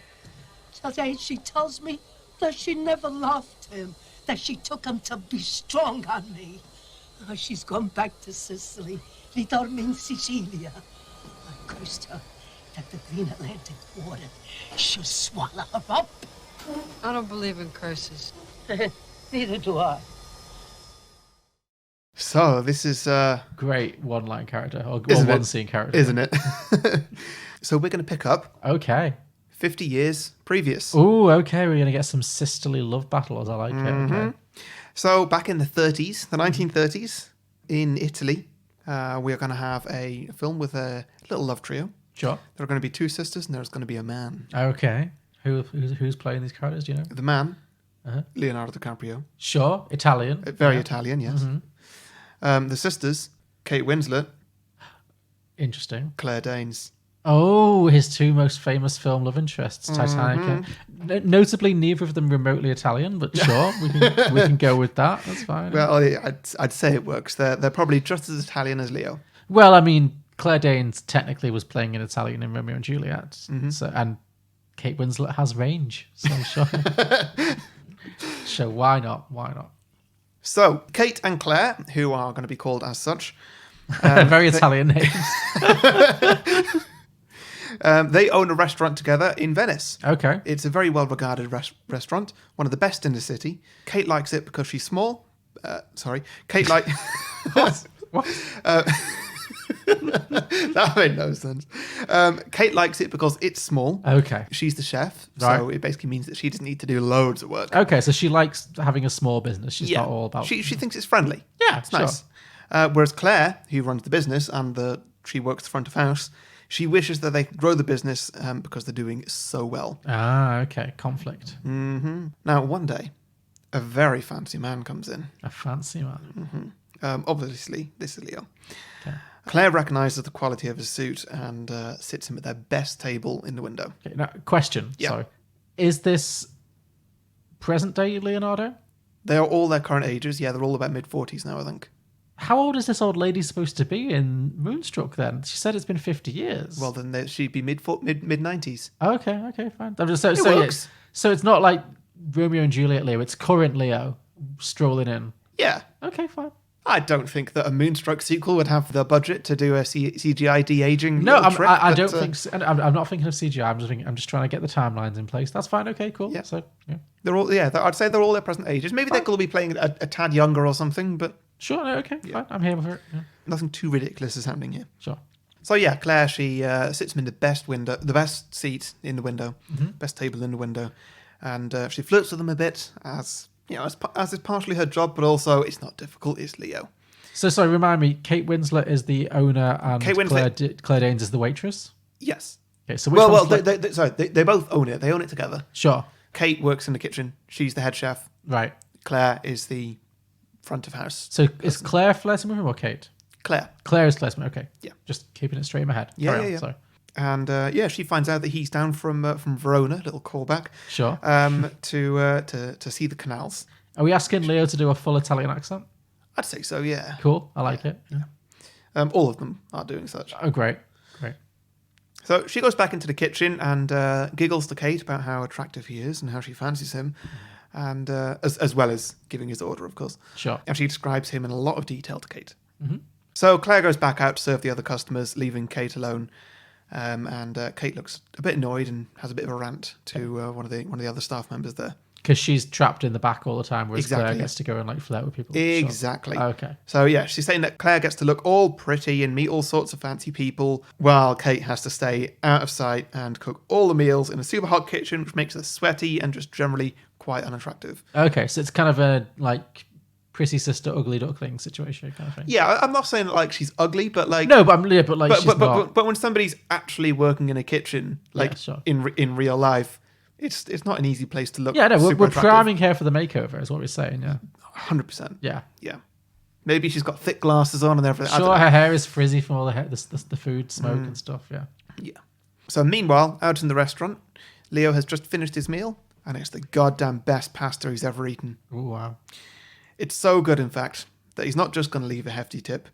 [SPEAKER 13] Today she tells me that she never loved him, that she took him to be strong on me. Oh, she's gone back to Sicily, ritorna in Sicilia. I cursed her that the green Atlantic water should swallow her up.
[SPEAKER 5] I don't believe in curses.
[SPEAKER 13] Neither do I.
[SPEAKER 2] So this is
[SPEAKER 1] Great one-line character or one-scene character,
[SPEAKER 2] isn't it? So we're going to pick up.
[SPEAKER 1] Okay.
[SPEAKER 2] 50 years previous.
[SPEAKER 1] Oh, okay. We're going to get some sisterly love battles. I like it. Okay.
[SPEAKER 2] So back in the 30s, the 1930s, in Italy, we are going to have a film with a little love trio.
[SPEAKER 1] Sure.
[SPEAKER 2] There are going to be two sisters, and there's going to be a man.
[SPEAKER 1] Okay. Who's playing these characters? Do you know?
[SPEAKER 2] The man, Leonardo DiCaprio.
[SPEAKER 1] Sure. Italian.
[SPEAKER 2] Very Italian, yes. The sisters, Kate Winslet.
[SPEAKER 1] Interesting.
[SPEAKER 2] Claire Danes.
[SPEAKER 1] Oh, his two most famous film love interests, Titanic. Notably, neither of them remotely Italian, but sure, we can go with that. That's fine.
[SPEAKER 2] Well, I'd say it works. They're probably just as Italian as Leo.
[SPEAKER 1] Well, I mean, Claire Danes technically was playing an Italian in Romeo and Juliet, so, and Kate Winslet has range, so sure. So why not? Why not?
[SPEAKER 2] So Kate and Claire, who are going to be called as such,
[SPEAKER 1] very Italian names.
[SPEAKER 2] They own a restaurant together in Venice.
[SPEAKER 1] Okay.
[SPEAKER 2] It's a very well-regarded restaurant, one of the best in the city. Kate likes it because she's small. Kate like...
[SPEAKER 1] What?
[SPEAKER 2] That made no sense. Kate likes it because it's small.
[SPEAKER 1] Okay.
[SPEAKER 2] She's the chef,
[SPEAKER 1] Right.
[SPEAKER 2] so it basically means that she doesn't need to do loads of work.
[SPEAKER 1] Okay, so she likes having a small business. She's not all about...
[SPEAKER 2] She thinks it's friendly.
[SPEAKER 1] Yeah,
[SPEAKER 2] it's nice. Whereas Claire, who runs the business and she works the front of house, she wishes that they could grow the business because they're doing so well.
[SPEAKER 1] Ah, okay. Conflict.
[SPEAKER 2] Now, one day, a very fancy man comes in.
[SPEAKER 1] A fancy man.
[SPEAKER 2] Obviously, this is Leo.
[SPEAKER 1] Okay.
[SPEAKER 2] Claire recognises the quality of his suit and sits him at their best table in the window.
[SPEAKER 1] Okay, now, question.
[SPEAKER 2] Yeah.
[SPEAKER 1] Sorry. Is this present day Leonardo?
[SPEAKER 2] They are all their current ages. Yeah, they're all about mid-40s now, I think.
[SPEAKER 1] How old is this old lady supposed to be in Moonstruck then? She said it's been 50 years.
[SPEAKER 2] Well, then she'd be mid-90s.
[SPEAKER 1] Okay, fine.
[SPEAKER 2] It works.
[SPEAKER 1] So it's not like Romeo and Juliet Leo. It's current Leo strolling in.
[SPEAKER 2] Yeah.
[SPEAKER 1] Okay, fine.
[SPEAKER 2] I don't think that a Moonstruck sequel would have the budget to do a CGI de-aging.
[SPEAKER 1] No,
[SPEAKER 2] trick,
[SPEAKER 1] I don't think so. I'm not thinking of CGI. I'm just trying to get the timelines in place. That's fine. Okay, cool.
[SPEAKER 2] Yeah.
[SPEAKER 1] So, yeah.
[SPEAKER 2] They're all. Yeah, I'd say they're all their present ages. Maybe they could be playing a tad younger or something, but
[SPEAKER 1] sure. No, okay, fine. I'm here for it. Yeah.
[SPEAKER 2] Nothing too ridiculous is happening here.
[SPEAKER 1] Sure.
[SPEAKER 2] So yeah, Claire, she sits him in the best seat in the window, best table in the window, and she flirts with him a bit, as you know, as is partially her job, but also it's not difficult. It's Leo.
[SPEAKER 1] So sorry, remind me. Kate Winslet is the owner, and Claire Danes is the waitress.
[SPEAKER 2] Yes.
[SPEAKER 1] Okay. So which one's
[SPEAKER 2] they both own it. They own it together.
[SPEAKER 1] Sure.
[SPEAKER 2] Kate works in the kitchen. She's the head chef.
[SPEAKER 1] Right.
[SPEAKER 2] Claire is the front of house.
[SPEAKER 1] So is Claire flirting with him or Kate?
[SPEAKER 2] Claire.
[SPEAKER 1] Claire is flirting. Okay.
[SPEAKER 2] Yeah.
[SPEAKER 1] Just keeping it straight in my head.
[SPEAKER 2] Yeah,
[SPEAKER 1] Carry on,
[SPEAKER 2] yeah.
[SPEAKER 1] Sorry.
[SPEAKER 2] And she finds out that he's down from Verona. Little callback.
[SPEAKER 1] Sure.
[SPEAKER 2] To see the canals.
[SPEAKER 1] Are we asking Leo to do a full Italian accent?
[SPEAKER 2] I'd say so. Yeah.
[SPEAKER 1] Cool. I like it. Yeah.
[SPEAKER 2] All of them are doing such.
[SPEAKER 1] Oh, great.
[SPEAKER 2] So she goes back into the kitchen and giggles to Kate about how attractive he is and how she fancies him, and as well as giving his order, of course.
[SPEAKER 1] Sure.
[SPEAKER 2] And she describes him in a lot of detail to Kate. So Claire goes back out to serve the other customers, leaving Kate alone. And Kate looks a bit annoyed and has a bit of a rant to one of the other staff members there.
[SPEAKER 1] Because she's trapped in the back all the time, whereas
[SPEAKER 2] Exactly,
[SPEAKER 1] Claire
[SPEAKER 2] yeah.
[SPEAKER 1] gets to go and like flirt with people.
[SPEAKER 2] Exactly.
[SPEAKER 1] Sure. Okay.
[SPEAKER 2] So yeah, she's saying that Claire gets to look all pretty and meet all sorts of fancy people, while Kate has to stay out of sight and cook all the meals in a super hot kitchen, which makes her sweaty and just generally quite unattractive.
[SPEAKER 1] Okay, so it's kind of a like pretty sister, ugly duckling situation kind of thing.
[SPEAKER 2] Yeah, I'm not saying like she's ugly, but like
[SPEAKER 1] no, but she's not.
[SPEAKER 2] But when somebody's actually working in a kitchen, like
[SPEAKER 1] sure.
[SPEAKER 2] in real life, it's not an easy place to look.
[SPEAKER 1] Yeah, no, we're
[SPEAKER 2] attractive.
[SPEAKER 1] priming her for the makeover, is what we're saying. Yeah,
[SPEAKER 2] 100%.
[SPEAKER 1] Yeah.
[SPEAKER 2] Maybe she's got thick glasses on and everything.
[SPEAKER 1] Sure, her hair is frizzy from all the food smoke and stuff. Yeah.
[SPEAKER 2] Yeah. So meanwhile, out in the restaurant, Leo has just finished his meal, and it's the goddamn best pasta he's ever eaten.
[SPEAKER 1] Oh wow.
[SPEAKER 2] It's so good, in fact, that he's not just going to leave a hefty tip.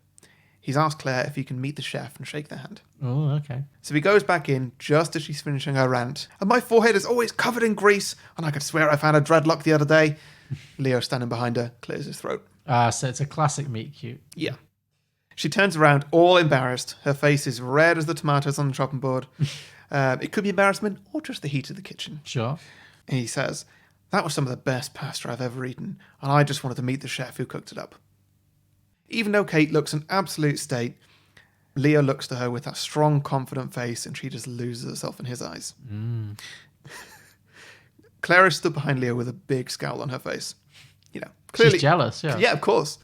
[SPEAKER 2] He's asked Claire if he can meet the chef and shake their hand.
[SPEAKER 1] Oh, okay.
[SPEAKER 2] So he goes back in just as she's finishing her rant. And my forehead is always covered in grease, and I could swear I found a dreadlock the other day. Leo, standing behind her, clears his throat.
[SPEAKER 1] So it's a classic meet cute.
[SPEAKER 2] Yeah. She turns around, all embarrassed. Her face is red as the tomatoes on the chopping board. It could be embarrassment or just the heat of the kitchen.
[SPEAKER 1] Sure.
[SPEAKER 2] And he says, "That was some of the best pasta I've ever eaten, and I just wanted to meet the chef who cooked it up." Even though Kate looks an absolute state, Leo looks to her with that strong, confident face, and she just loses herself in his eyes. Clara stood behind Leo with a big scowl on her face. You know, clearly
[SPEAKER 1] she's jealous. Yeah.
[SPEAKER 2] Yeah, of course.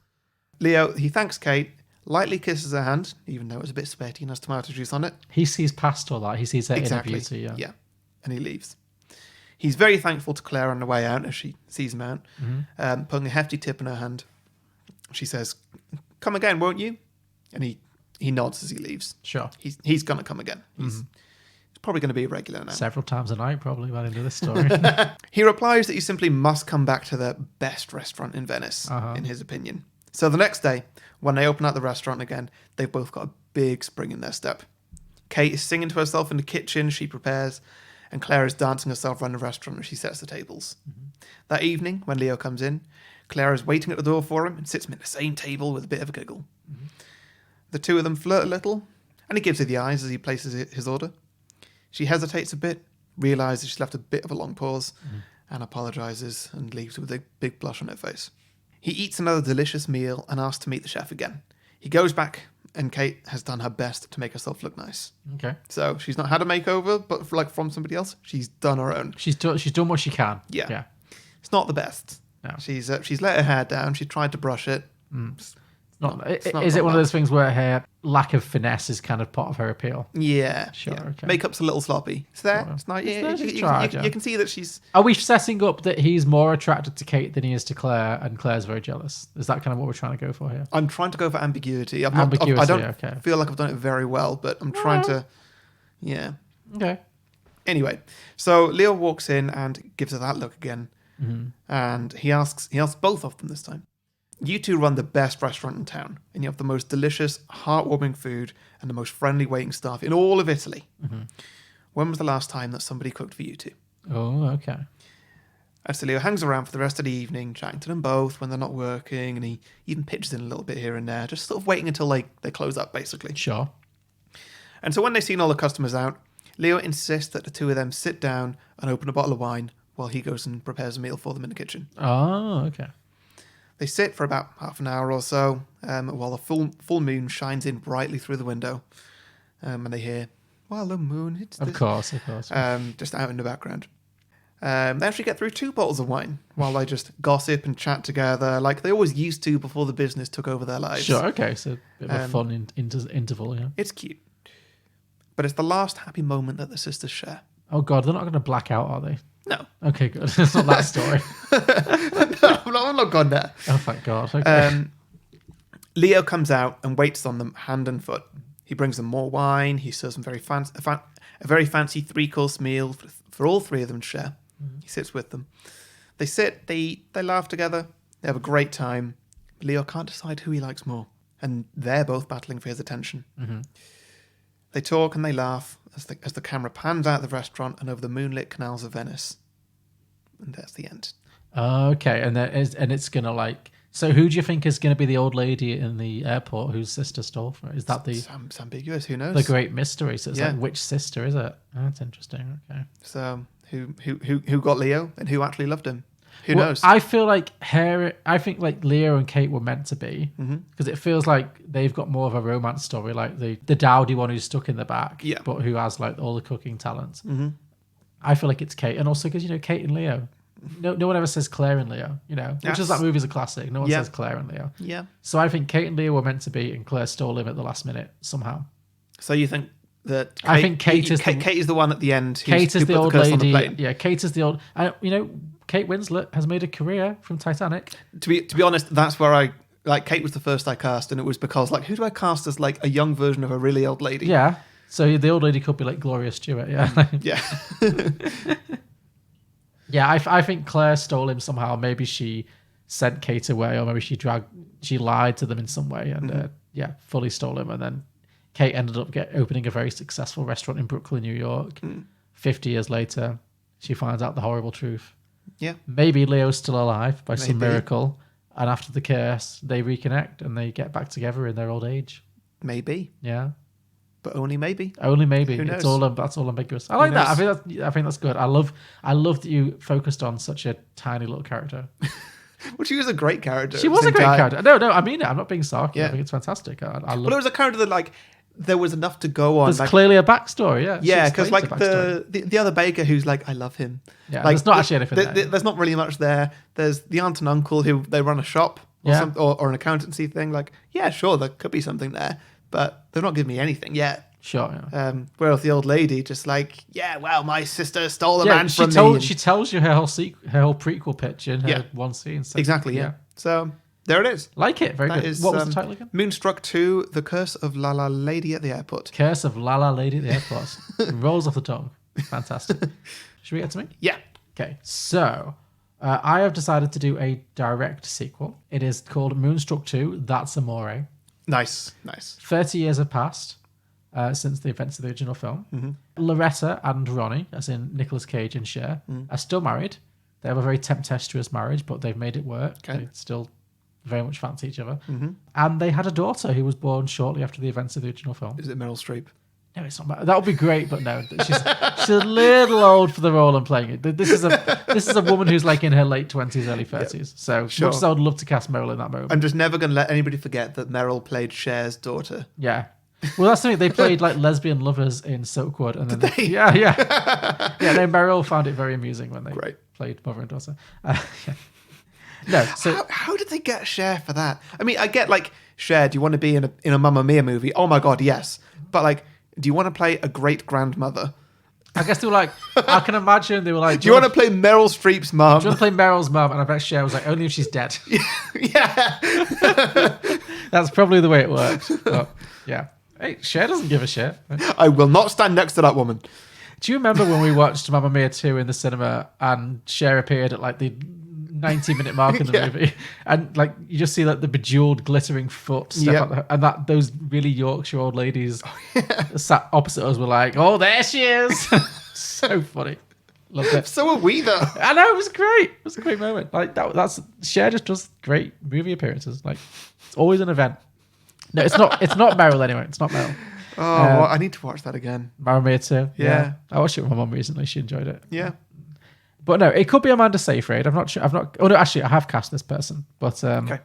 [SPEAKER 2] Leo, he thanks Kate, lightly kisses her hand, even though it's a bit sweaty and has tomato juice on it.
[SPEAKER 1] He sees past all that. He sees her
[SPEAKER 2] Exactly.
[SPEAKER 1] inner beauty. Yeah.
[SPEAKER 2] And he leaves. He's very thankful to Claire on the way out as she sees him out, putting a hefty tip in her hand. She says, "Come again, won't you?" And he nods as he leaves.
[SPEAKER 1] Sure.
[SPEAKER 2] He's going to come again. He's probably going to be a regular now.
[SPEAKER 1] Several times a night, probably, by the end of this story.
[SPEAKER 2] He replies that he simply must come back to the best restaurant in Venice, in his opinion. So the next day, when they open up the restaurant again, they've both got a big spring in their step. Kate is singing to herself in the kitchen, she prepares, and Claire is dancing herself around the restaurant as she sets the tables. That evening, when Leo comes in, Claire is waiting at the door for him and sits him at the same table with a bit of a giggle. The two of them flirt a little, and he gives her the eyes as he places his order. She hesitates a bit, realises she's left a bit of a long pause, and apologises and leaves with a big blush on her face. He eats another delicious meal and asks to meet the chef again. He goes back, and Kate has done her best to make herself look nice.
[SPEAKER 1] Okay.
[SPEAKER 2] So she's not had a makeover, but from somebody else, she's done her own.
[SPEAKER 1] She's done what she can.
[SPEAKER 2] Yeah. It's not the best.
[SPEAKER 1] No.
[SPEAKER 2] She's let her hair down. She tried to brush it.
[SPEAKER 1] Is it one of those things where her lack of finesse is kind of part of her appeal?
[SPEAKER 2] Yeah.
[SPEAKER 1] Sure.
[SPEAKER 2] Yeah.
[SPEAKER 1] Okay.
[SPEAKER 2] Makeup's a little sloppy. It's there.
[SPEAKER 1] Sure.
[SPEAKER 2] It's not.
[SPEAKER 1] It's there, she's
[SPEAKER 2] You
[SPEAKER 1] tried,
[SPEAKER 2] you can see that she's.
[SPEAKER 1] Are we setting up that he's more attracted to Kate than he is to Claire, and Claire's very jealous? Is that kind of what we're trying to go for here?
[SPEAKER 2] I'm trying to go for ambiguity. I don't feel like I've done it very well, but I'm trying to. Yeah.
[SPEAKER 1] Okay.
[SPEAKER 2] Anyway, so Leo walks in and gives her that look again, and he asks both of them this time. You two run the best restaurant in town, and you have the most delicious, heartwarming food and the most friendly waiting staff in all of Italy. When was the last time that somebody cooked for you two?
[SPEAKER 1] Oh, okay.
[SPEAKER 2] And so Leo hangs around for the rest of the evening, chatting to them both when they're not working, and he even pitches in a little bit here and there, just sort of waiting until they close up, basically.
[SPEAKER 1] Sure.
[SPEAKER 2] And so when they've seen all the customers out, Leo insists that the two of them sit down and open a bottle of wine while he goes and prepares a meal for them in the kitchen.
[SPEAKER 1] Oh, okay. They
[SPEAKER 2] sit for about half an hour or so while the full moon shines in brightly through the window. And they hear, "Well, the moon hits
[SPEAKER 1] Of course.
[SPEAKER 2] just out in the background. They actually get through 2 bottles of wine while they just gossip and chat together like they always used to before the business took over their lives.
[SPEAKER 1] Sure, okay. So a bit of a fun interval, yeah.
[SPEAKER 2] It's cute. But it's the last happy moment that the sisters share.
[SPEAKER 1] Oh, God, they're not going to black out, are they?
[SPEAKER 2] No.
[SPEAKER 1] Okay, good. It's not that story.
[SPEAKER 2] No, I'm not gone there.
[SPEAKER 1] Oh, thank God. Okay.
[SPEAKER 2] Leo comes out and waits on them hand and foot. He brings them more wine. He serves them a very fancy 3-course meal for all 3 of them to share. He sits with them. They sit, they eat, they laugh together. They have a great time. Leo can't decide who he likes more. And they're both battling for his attention. They talk and they laugh as the camera pans out the restaurant and over the moonlit canals of Venice. And that's the end.
[SPEAKER 1] Okay, and it's going to so who do you think is going to be the old lady in the airport whose sister stole from her? Is that
[SPEAKER 2] It's ambiguous, who knows?
[SPEAKER 1] the great mystery? So it's which sister is it? Oh, that's interesting, okay.
[SPEAKER 2] So who got Leo and who actually loved him? Who knows?
[SPEAKER 1] I feel like I think like Leo and Kate were meant to be because it feels like they've got more of a romance story, like the dowdy one who's stuck in the back, but who has like all the cooking talents. I feel like it's Kate, and also because Kate and Leo. No one ever says Claire and Leo, which is that movie's a classic. No one says Claire and Leo.
[SPEAKER 2] Yeah.
[SPEAKER 1] So I think Kate and Leo were meant to be, and Claire stole him at the last minute somehow.
[SPEAKER 2] So you think that
[SPEAKER 1] I think Kate is
[SPEAKER 2] the one at the end.
[SPEAKER 1] Kate is the old lady.
[SPEAKER 2] Yeah,
[SPEAKER 1] Kate is the old. Kate Winslet has made a career from Titanic.
[SPEAKER 2] To be honest, that's where I like. Kate was the first I cast, and it was because like, who do I cast as like a young version of a really old lady?
[SPEAKER 1] Yeah. So the old lady could be like Gloria Stewart. Yeah.
[SPEAKER 2] Yeah.
[SPEAKER 1] Yeah, I think Claire stole him somehow. Maybe she sent Kate away, or maybe she lied to them in some way, and fully stole him. And then Kate ended up opening a very successful restaurant in Brooklyn, New York. 50 years later, she finds out the horrible truth.
[SPEAKER 2] Yeah,
[SPEAKER 1] maybe Leo's still alive by some miracle, and after the curse, they reconnect and they get back together in their old age.
[SPEAKER 2] Maybe.
[SPEAKER 1] Yeah.
[SPEAKER 2] But only maybe.
[SPEAKER 1] Only maybe.
[SPEAKER 2] Who knows?
[SPEAKER 1] That's all ambiguous. I like that. I think that's good. I love that you focused on such a tiny little character.
[SPEAKER 2] Well, she was a great character.
[SPEAKER 1] She was a great character. No, I mean it. I'm not being sarcastic.
[SPEAKER 2] Yeah.
[SPEAKER 1] I think it's fantastic. I love.
[SPEAKER 2] But it was a character that like there was enough to go on.
[SPEAKER 1] There's
[SPEAKER 2] like,
[SPEAKER 1] clearly a backstory. Yeah.
[SPEAKER 2] Yeah, because like the other baker who's like, I love him.
[SPEAKER 1] Yeah.
[SPEAKER 2] Like,
[SPEAKER 1] there's not actually anything there.
[SPEAKER 2] There's not really much there. There's the aunt and uncle who they run a shop or an accountancy thing. Like, yeah, sure, there could be something there, but they've not given me anything yet.
[SPEAKER 1] Sure. Yeah.
[SPEAKER 2] Whereas the old lady just like, yeah, well, my sister stole a man from me.
[SPEAKER 1] She tells you her whole prequel pitch in her one scene. So,
[SPEAKER 2] exactly. Yeah. So there it is.
[SPEAKER 1] Like it. Very good. What was the title again?
[SPEAKER 2] Moonstruck 2: The Curse of La La Lady at the Airport.
[SPEAKER 1] Curse of La La Lady at the Airport. Rolls off the tongue. Fantastic. Should we get to me?
[SPEAKER 2] Yeah.
[SPEAKER 1] Okay. So I have decided to do a direct sequel. It is called Moonstruck 2: That's Amore.
[SPEAKER 2] Nice.
[SPEAKER 1] 30 years have passed since the events of the original film. Loretta and Ronnie, as in Nicolas Cage and Cher, are still married. They have a very tempestuous marriage, but they've made it work. Okay. They still very much fancy each other. And they had a daughter who was born shortly after the events of the original film.
[SPEAKER 2] Is it Meryl Streep?
[SPEAKER 1] No, it's not. That would be great, but no, she's a little old for the role I'm playing it. This is a woman who's like in her late 20s, early 30s. Yeah. So much as I would love to cast Meryl in that moment.
[SPEAKER 2] I'm just never going to let anybody forget that Meryl played Cher's daughter.
[SPEAKER 1] Yeah. Well, that's the thing. They played like lesbian lovers in Silkwood, and then
[SPEAKER 2] Did they?
[SPEAKER 1] Yeah. No, Meryl found it very amusing when they played mother and daughter. No, so
[SPEAKER 2] how did they get Cher for that? I mean, I get like Cher. Do you want to be in a Mamma Mia movie? Oh my god, yes. But like, do you want to play a great grandmother?
[SPEAKER 1] I guess they were like, I can imagine they were like,
[SPEAKER 2] do you want to play Meryl Streep's mum?
[SPEAKER 1] Do you want to play Meryl's mum? And I bet Cher was like, only if she's dead.
[SPEAKER 2] Yeah.
[SPEAKER 1] That's probably the way it works. But yeah. Hey, Cher doesn't give a shit.
[SPEAKER 2] I will not stand next to that woman.
[SPEAKER 1] Do you remember when we watched Mamma Mia 2 in the cinema and Cher appeared at like the 90-minute mark in the movie, and like you just see like the bejeweled, glittering foot step out and that those really Yorkshire old ladies sat opposite us were like, "Oh, there she is!" So funny, loved it.
[SPEAKER 2] So are we though.
[SPEAKER 1] I know, it was great. It was a great moment. Like that's Cher just does great movie appearances. Like it's always an event. No, it's not. It's not Meryl anyway. It's not Meryl.
[SPEAKER 2] Oh, well, I need to watch that again.
[SPEAKER 1] Mamma Mia 2.
[SPEAKER 2] Yeah,
[SPEAKER 1] I watched it with my mum recently. She enjoyed it.
[SPEAKER 2] Yeah.
[SPEAKER 1] But no, it could be Amanda Seyfried. I'm not sure. Oh no, actually, I have cast this person. But
[SPEAKER 2] okay.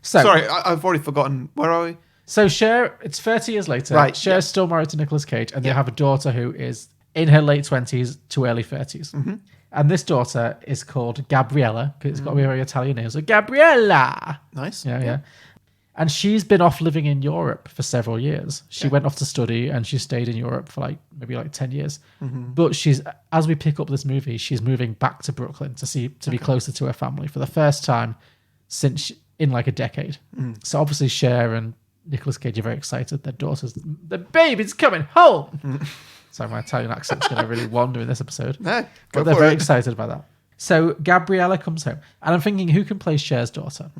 [SPEAKER 1] So
[SPEAKER 2] sorry, I've already forgotten. Where are we?
[SPEAKER 1] So Cher, it's 30 years later.
[SPEAKER 2] Right.
[SPEAKER 1] Cher's still married to Nicolas Cage, and they have a daughter who is in her late 20s to early 30s. And this daughter is called Gabriella because it's got to be a very Italian name. So Gabriella.
[SPEAKER 2] Nice.
[SPEAKER 1] Yeah. And she's been off living in Europe for several years. She went off to study and she stayed in Europe for maybe 10 years. But as we pick up this movie, she's moving back to Brooklyn to be closer to her family for the first time since in like a decade. So obviously Cher and Nicolas Cage are very excited. Their daughter's, the baby's coming home. Sorry, my Italian accent's going to really wander in this episode.
[SPEAKER 2] No,
[SPEAKER 1] but they're very excited about that. So Gabriella comes home. And I'm thinking, who can play Cher's daughter?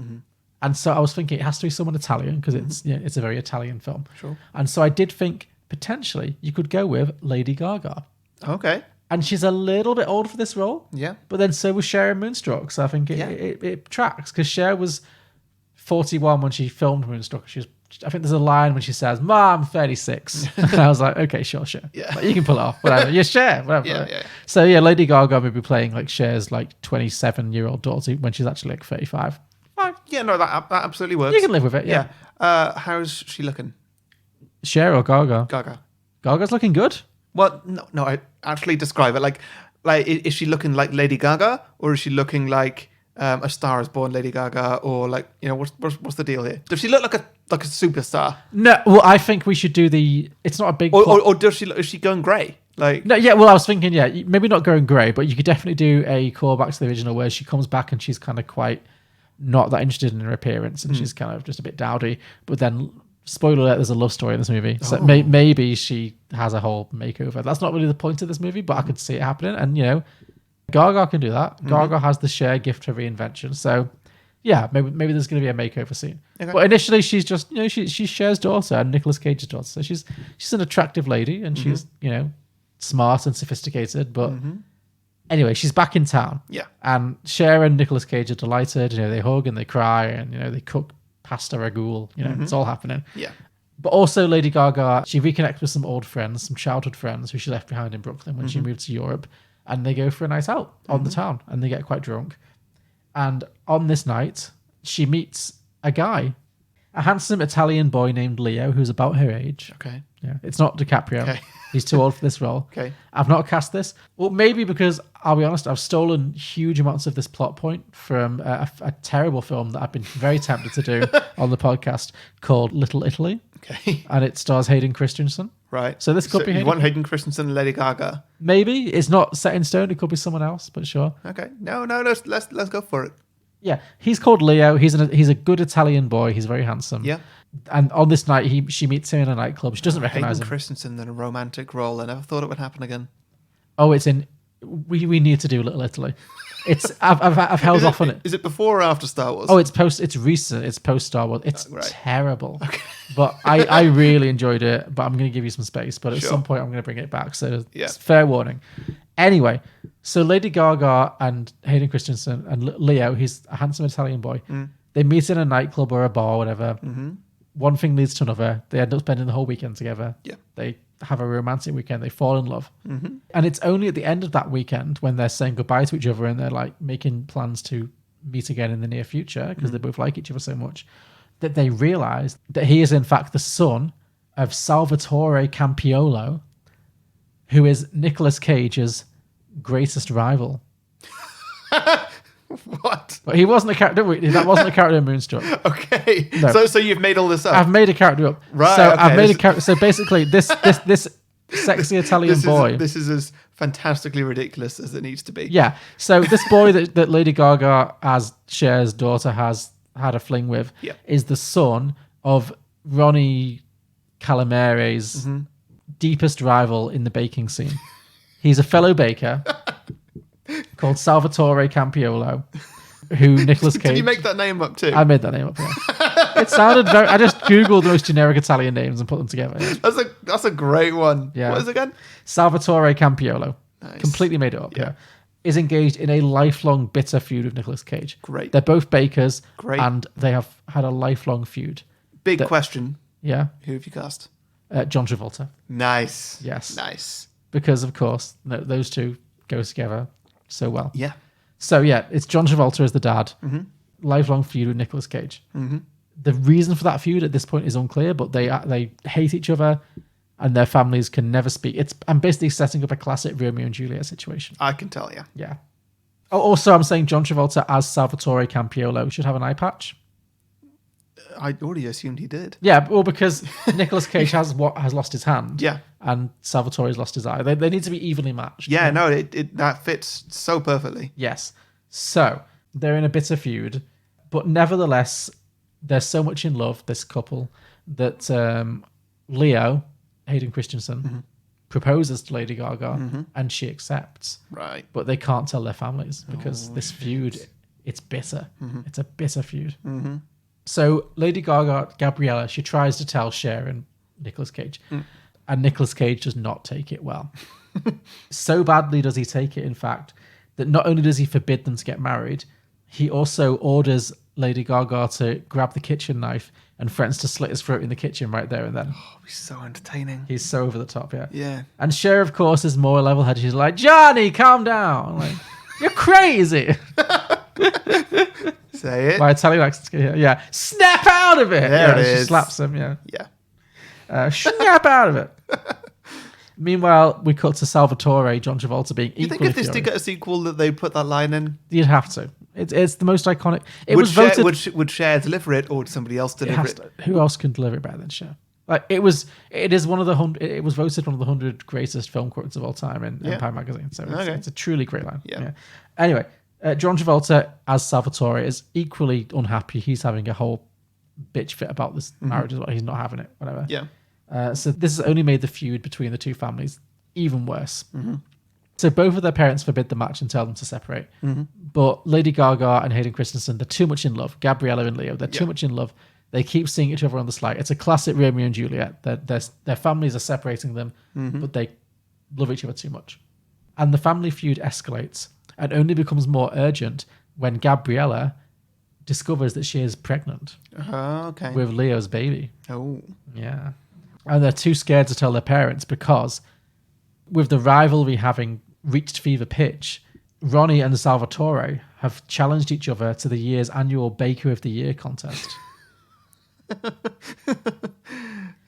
[SPEAKER 1] And so I was thinking it has to be someone Italian because it's a very Italian film.
[SPEAKER 2] Sure.
[SPEAKER 1] And so I did think potentially you could go with Lady Gaga.
[SPEAKER 2] Okay.
[SPEAKER 1] And she's a little bit old for this role.
[SPEAKER 2] Yeah.
[SPEAKER 1] But then so was Cher in Moonstruck. So I think it tracks because Cher was 41 when she filmed Moonstruck. She I think there's a line when she says, "Ma, I'm 36." And I was like, okay, sure.
[SPEAKER 2] Yeah.
[SPEAKER 1] Like, you can pull it off. Whatever. Yeah, Cher. Whatever.
[SPEAKER 2] Yeah.
[SPEAKER 1] So yeah, Lady Gaga may be playing like Cher's like 27-year-old daughter when she's actually like 35.
[SPEAKER 2] Yeah, no, that absolutely works.
[SPEAKER 1] You can live with it. Yeah.
[SPEAKER 2] How's she looking?
[SPEAKER 1] Cher or Gaga?
[SPEAKER 2] Gaga.
[SPEAKER 1] Gaga's looking good.
[SPEAKER 2] Well, no. I actually describe it like is she looking like Lady Gaga, or is she looking like A Star Is Born Lady Gaga, or like, you know, what's the deal here? Does she look like a superstar?
[SPEAKER 1] No, well, I think we should do it's not a big
[SPEAKER 2] or is she going grey? Like,
[SPEAKER 1] no, yeah. Well, I was thinking, maybe not going grey, but you could definitely do a callback to the original where she comes back and she's kind of quite not that interested in her appearance, and she's kind of just a bit dowdy. But then, spoiler alert, there's a love story in this movie, so maybe she has a whole makeover. That's not really the point of this movie, but I could see it happening, and you know, Gaga can do that. Gaga has the Cher gift for reinvention, so yeah, maybe there's going to be a makeover scene. Okay. But initially, she's just, you know, she's Cher's daughter and Nicolas Cage's daughter, so she's an attractive lady, and she's, you know, smart and sophisticated, but. Anyway, she's back in town.
[SPEAKER 2] Yeah.
[SPEAKER 1] And Cher and Nicolas Cage are delighted. You know, they hug and they cry, and, you know, they cook pasta ragout. You know, it's all happening.
[SPEAKER 2] Yeah.
[SPEAKER 1] But also Lady Gaga, she reconnects with some old friends, some childhood friends who she left behind in Brooklyn when she moved to Europe. And they go for a night out on the town, and they get quite drunk. And on this night, she meets a guy, a handsome Italian boy named Leo, who's about her age.
[SPEAKER 2] Okay.
[SPEAKER 1] Yeah. It's not DiCaprio.
[SPEAKER 2] Okay.
[SPEAKER 1] He's too old for this role.
[SPEAKER 2] Okay.
[SPEAKER 1] I've not cast this. Well, maybe because, I'll be honest, I've stolen huge amounts of this plot point from a terrible film that I've been very tempted to do on the podcast called Little Italy.
[SPEAKER 2] Okay.
[SPEAKER 1] And it stars Hayden Christensen.
[SPEAKER 2] Right.
[SPEAKER 1] So this could be
[SPEAKER 2] You want Hayden Christensen and Lady Gaga?
[SPEAKER 1] Maybe. It's not set in stone. It could be someone else, but sure.
[SPEAKER 2] Okay. No, let's go for it.
[SPEAKER 1] Yeah. He's called Leo. He's a good Italian boy. He's very handsome.
[SPEAKER 2] Yeah.
[SPEAKER 1] And on this night, she meets him in a nightclub. She doesn't recognize
[SPEAKER 2] Hayden
[SPEAKER 1] him.
[SPEAKER 2] Christensen in a romantic role. I never thought it would happen again.
[SPEAKER 1] Oh, it's in. We need to do Little Italy. It's I've held off on it.
[SPEAKER 2] Is it before or after Star Wars?
[SPEAKER 1] Oh, it's post. It's recent. It's post Star Wars. It's
[SPEAKER 2] right.
[SPEAKER 1] terrible.
[SPEAKER 2] Okay.
[SPEAKER 1] But I really enjoyed it. But I'm going to give you some space. But at
[SPEAKER 2] Sure.
[SPEAKER 1] some point, I'm going to bring it back. So
[SPEAKER 2] Yeah.
[SPEAKER 1] it's fair warning. Anyway, so Lady Gaga and Hayden Christensen and Leo, he's a handsome Italian boy. They meet in a nightclub or a bar or whatever. One thing leads to another. They end up spending the whole weekend together.
[SPEAKER 2] Yeah.
[SPEAKER 1] They have a romantic weekend. They fall in love. And it's only at the end of that weekend when they're saying goodbye to each other and they're like making plans to meet again in the near future because they both like each other so much that they realize that he is in fact the son of Salvatore Campiolo, who is Nicolas Cage's greatest rival.
[SPEAKER 2] What?
[SPEAKER 1] But he wasn't a character. That wasn't a character in Moonstruck.
[SPEAKER 2] Okay.
[SPEAKER 1] No.
[SPEAKER 2] So you've made all this up.
[SPEAKER 1] I've made a character up.
[SPEAKER 2] Right.
[SPEAKER 1] So
[SPEAKER 2] okay.
[SPEAKER 1] I've made a character. So basically, this sexy Italian boy.
[SPEAKER 2] This is as fantastically ridiculous as it needs to be.
[SPEAKER 1] Yeah. So this boy that Lady Gaga, as Cher's daughter, has had a fling with, is the son of Ronnie Calamare's deepest rival in the baking scene. He's a fellow baker called Salvatore Campiolo, who Nicolas Cage...
[SPEAKER 2] Did you make that name up too?
[SPEAKER 1] I made that name up, yeah. It sounded very... I just Googled the most generic Italian names and put them together. Yeah.
[SPEAKER 2] That's a great one.
[SPEAKER 1] Yeah.
[SPEAKER 2] What is it again?
[SPEAKER 1] Salvatore Campiolo.
[SPEAKER 2] Nice.
[SPEAKER 1] Completely made it up, yeah. Is engaged in a lifelong bitter feud with Nicolas Cage.
[SPEAKER 2] Great.
[SPEAKER 1] They're both bakers.
[SPEAKER 2] Great.
[SPEAKER 1] And they have had a lifelong feud.
[SPEAKER 2] Big question.
[SPEAKER 1] Yeah.
[SPEAKER 2] Who have you cast?
[SPEAKER 1] John Travolta.
[SPEAKER 2] Nice.
[SPEAKER 1] Yes.
[SPEAKER 2] Nice.
[SPEAKER 1] Because, of course, those two go together so well.
[SPEAKER 2] Yeah.
[SPEAKER 1] So, yeah, it's John Travolta as the dad. Lifelong feud with Nicolas Cage. The reason for that feud at this point is unclear, but they hate each other and their families can never speak. I'm basically setting up a classic Romeo and Juliet situation.
[SPEAKER 2] I can tell you.
[SPEAKER 1] Yeah. Oh, also, I'm saying John Travolta as Salvatore Campiolo should have an eye patch.
[SPEAKER 2] I already assumed he did.
[SPEAKER 1] Yeah, well, because Nicolas Cage has lost his hand.
[SPEAKER 2] Yeah.
[SPEAKER 1] And Salvatore's lost his eye. They need to be evenly matched.
[SPEAKER 2] Yeah, no, it that fits so perfectly.
[SPEAKER 1] Yes. So, they're in a bitter feud, but nevertheless, they're so much in love, this couple, that Leo, Hayden Christensen, proposes to Lady Gaga and she accepts.
[SPEAKER 2] Right.
[SPEAKER 1] But they can't tell their families because this feud, it's bitter. It's a bitter feud. So Lady Gaga, Gabriella, she tries to tell Cher and Nicolas Cage. And Nicolas Cage does not take it well. So badly does he take it, in fact, that not only does he forbid them to get married, he also orders Lady Gaga to grab the kitchen knife, and threatens to slit his throat in the kitchen right there and then.
[SPEAKER 2] Oh, he's so entertaining.
[SPEAKER 1] He's so over the top, yeah.
[SPEAKER 2] Yeah.
[SPEAKER 1] And Cher, of course, is more level-headed. She's like, Johnny, calm down. I'm like, you're crazy.
[SPEAKER 2] Say it.
[SPEAKER 1] My Italian accent, yeah. Snap out of it.
[SPEAKER 2] There it
[SPEAKER 1] She
[SPEAKER 2] is.
[SPEAKER 1] slaps him, yeah.
[SPEAKER 2] Yeah.
[SPEAKER 1] Snap out of it. Meanwhile, we cut to Salvatore, John Travolta being
[SPEAKER 2] You
[SPEAKER 1] equally
[SPEAKER 2] think if this
[SPEAKER 1] furious.
[SPEAKER 2] did get a sequel that they put that line in?
[SPEAKER 1] You'd have to. It's the most iconic. It
[SPEAKER 2] would
[SPEAKER 1] was
[SPEAKER 2] Cher,
[SPEAKER 1] voted.
[SPEAKER 2] would Cher deliver it, or would somebody else deliver it?
[SPEAKER 1] Who else can deliver it better than Cher? Like it was one of the it was voted one of the 100 greatest film quotes of all time in Empire magazine. So it's a truly great line. Yeah. Anyway, John Travolta as Salvatore is equally unhappy. He's having a whole bitch fit about this marriage as well. He's not having it. Whatever.
[SPEAKER 2] Yeah.
[SPEAKER 1] So this has only made the feud between the two families even worse. So both of their parents forbid the match and tell them to separate. But Lady Gaga and Hayden Christensen, they're too much in love. Gabriella and Leo, they're too much in love. They keep seeing each other on the sly. It's a classic Romeo and Juliet. Their families are separating them, but they love each other too much. And the family feud escalates and only becomes more urgent when Gabriella discovers that she is pregnant with Leo's baby.
[SPEAKER 2] Oh.
[SPEAKER 1] Yeah. And they're too scared to tell their parents because with the rivalry having reached fever pitch, Ronnie and Salvatore have challenged each other to the year's annual Baker of the Year contest.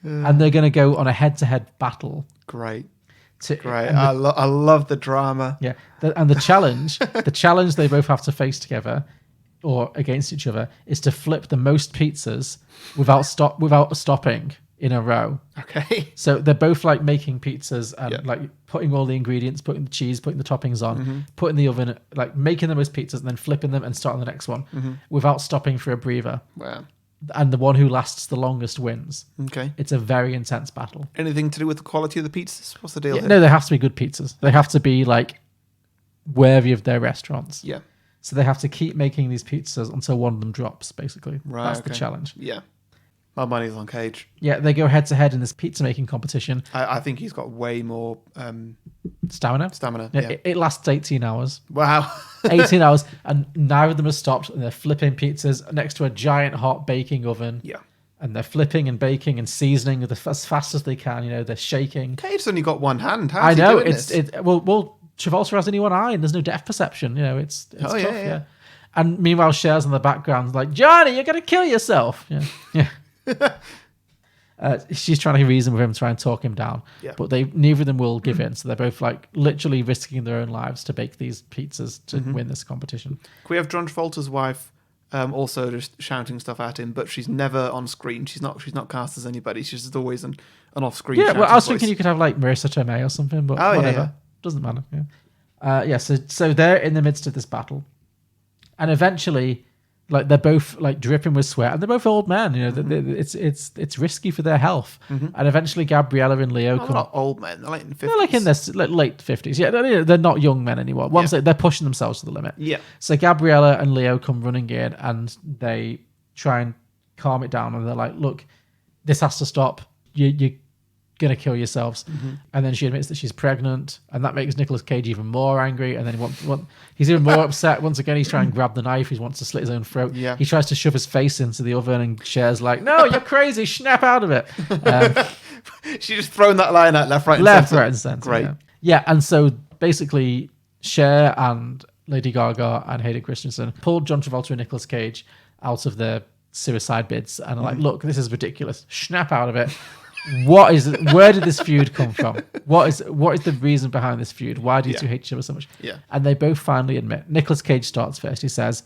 [SPEAKER 1] And they're going to go on a head-to-head battle.
[SPEAKER 2] Great.
[SPEAKER 1] Great.
[SPEAKER 2] I love the drama.
[SPEAKER 1] Yeah. The challenge they both have to face together or against each other is to flip the most pizzas without stopping in a row.
[SPEAKER 2] Okay.
[SPEAKER 1] So they're both like making pizzas and like putting all the ingredients, putting the cheese, putting the toppings on, putting the oven, like making the most pizzas and then flipping them and starting the next one without stopping for a breather.
[SPEAKER 2] Wow.
[SPEAKER 1] And the one who lasts the longest wins.
[SPEAKER 2] Okay.
[SPEAKER 1] It's a very intense battle.
[SPEAKER 2] Anything to do with the quality of the pizzas? What's the deal here?
[SPEAKER 1] No, they have to be good pizzas. They have to be like worthy of their restaurants.
[SPEAKER 2] Yeah.
[SPEAKER 1] So they have to keep making these pizzas until one of them drops, basically.
[SPEAKER 2] Right.
[SPEAKER 1] That's the challenge.
[SPEAKER 2] Yeah. My money's on Cage.
[SPEAKER 1] Yeah, they go head to head in this pizza making competition.
[SPEAKER 2] I think he's got way more
[SPEAKER 1] stamina.
[SPEAKER 2] Yeah.
[SPEAKER 1] It lasts 18 hours.
[SPEAKER 2] Wow.
[SPEAKER 1] 18 hours, and neither of them have stopped, and they're flipping pizzas next to a giant hot baking oven.
[SPEAKER 2] Yeah.
[SPEAKER 1] And they're flipping and baking and seasoning as fast as they can. You know, they're shaking.
[SPEAKER 2] Cage's only got one hand. How's
[SPEAKER 1] I know.
[SPEAKER 2] he doing this?
[SPEAKER 1] Well, Travolta has only one eye, and there's no depth perception. You know, it's tough.
[SPEAKER 2] Yeah.
[SPEAKER 1] And meanwhile, Cher's in the background, like, Johnny, you're gonna kill yourself. Yeah. She's trying to reason with him, try and talk him down.
[SPEAKER 2] Yeah.
[SPEAKER 1] But neither of them will give in. So they're both like literally risking their own lives to bake these pizzas to win this competition.
[SPEAKER 2] Can we have John Travolta's wife also just shouting stuff at him, but she's never on screen. She's not cast as anybody. She's just always an off-screen.
[SPEAKER 1] Yeah, well, I was
[SPEAKER 2] voice.
[SPEAKER 1] thinking you could have like Marissa Tomei or something, but whatever.
[SPEAKER 2] Yeah.
[SPEAKER 1] Doesn't matter. Yeah. So they're in the midst of this battle, and eventually, like they're both like dripping with sweat, and they're both old men. You know, it's risky for their health. And eventually, Gabriella and Leo
[SPEAKER 2] They're not old men. They're like in the 50s.
[SPEAKER 1] They're like in their late 50s. Yeah, they're not young men anymore. Once they're pushing themselves to the limit.
[SPEAKER 2] Yeah.
[SPEAKER 1] So Gabriella and Leo come running in, and they try and calm it down, and they're like, "Look, this has to stop. You're gonna kill yourselves." And then she admits that she's pregnant, and that makes Nicolas Cage even more angry. And then he's even more upset. Once again, he's trying to grab the knife. He wants to slit his own throat.
[SPEAKER 2] Yeah.
[SPEAKER 1] He tries to shove his face into the oven, and Cher's like, "No, you're crazy. Snap out of it."
[SPEAKER 2] She's just thrown that line out left, right,
[SPEAKER 1] and center.
[SPEAKER 2] Great.
[SPEAKER 1] Yeah, and so basically, Cher and Lady Gaga and Hayden Christensen pulled John Travolta and Nicolas Cage out of their suicide bids and are like, "Look, this is ridiculous. Snap out of it." Where did this feud come from? What is the reason behind this feud? Why do you two hate each other so much?
[SPEAKER 2] Yeah.
[SPEAKER 1] And they both finally admit. Nicolas Cage starts first. He says,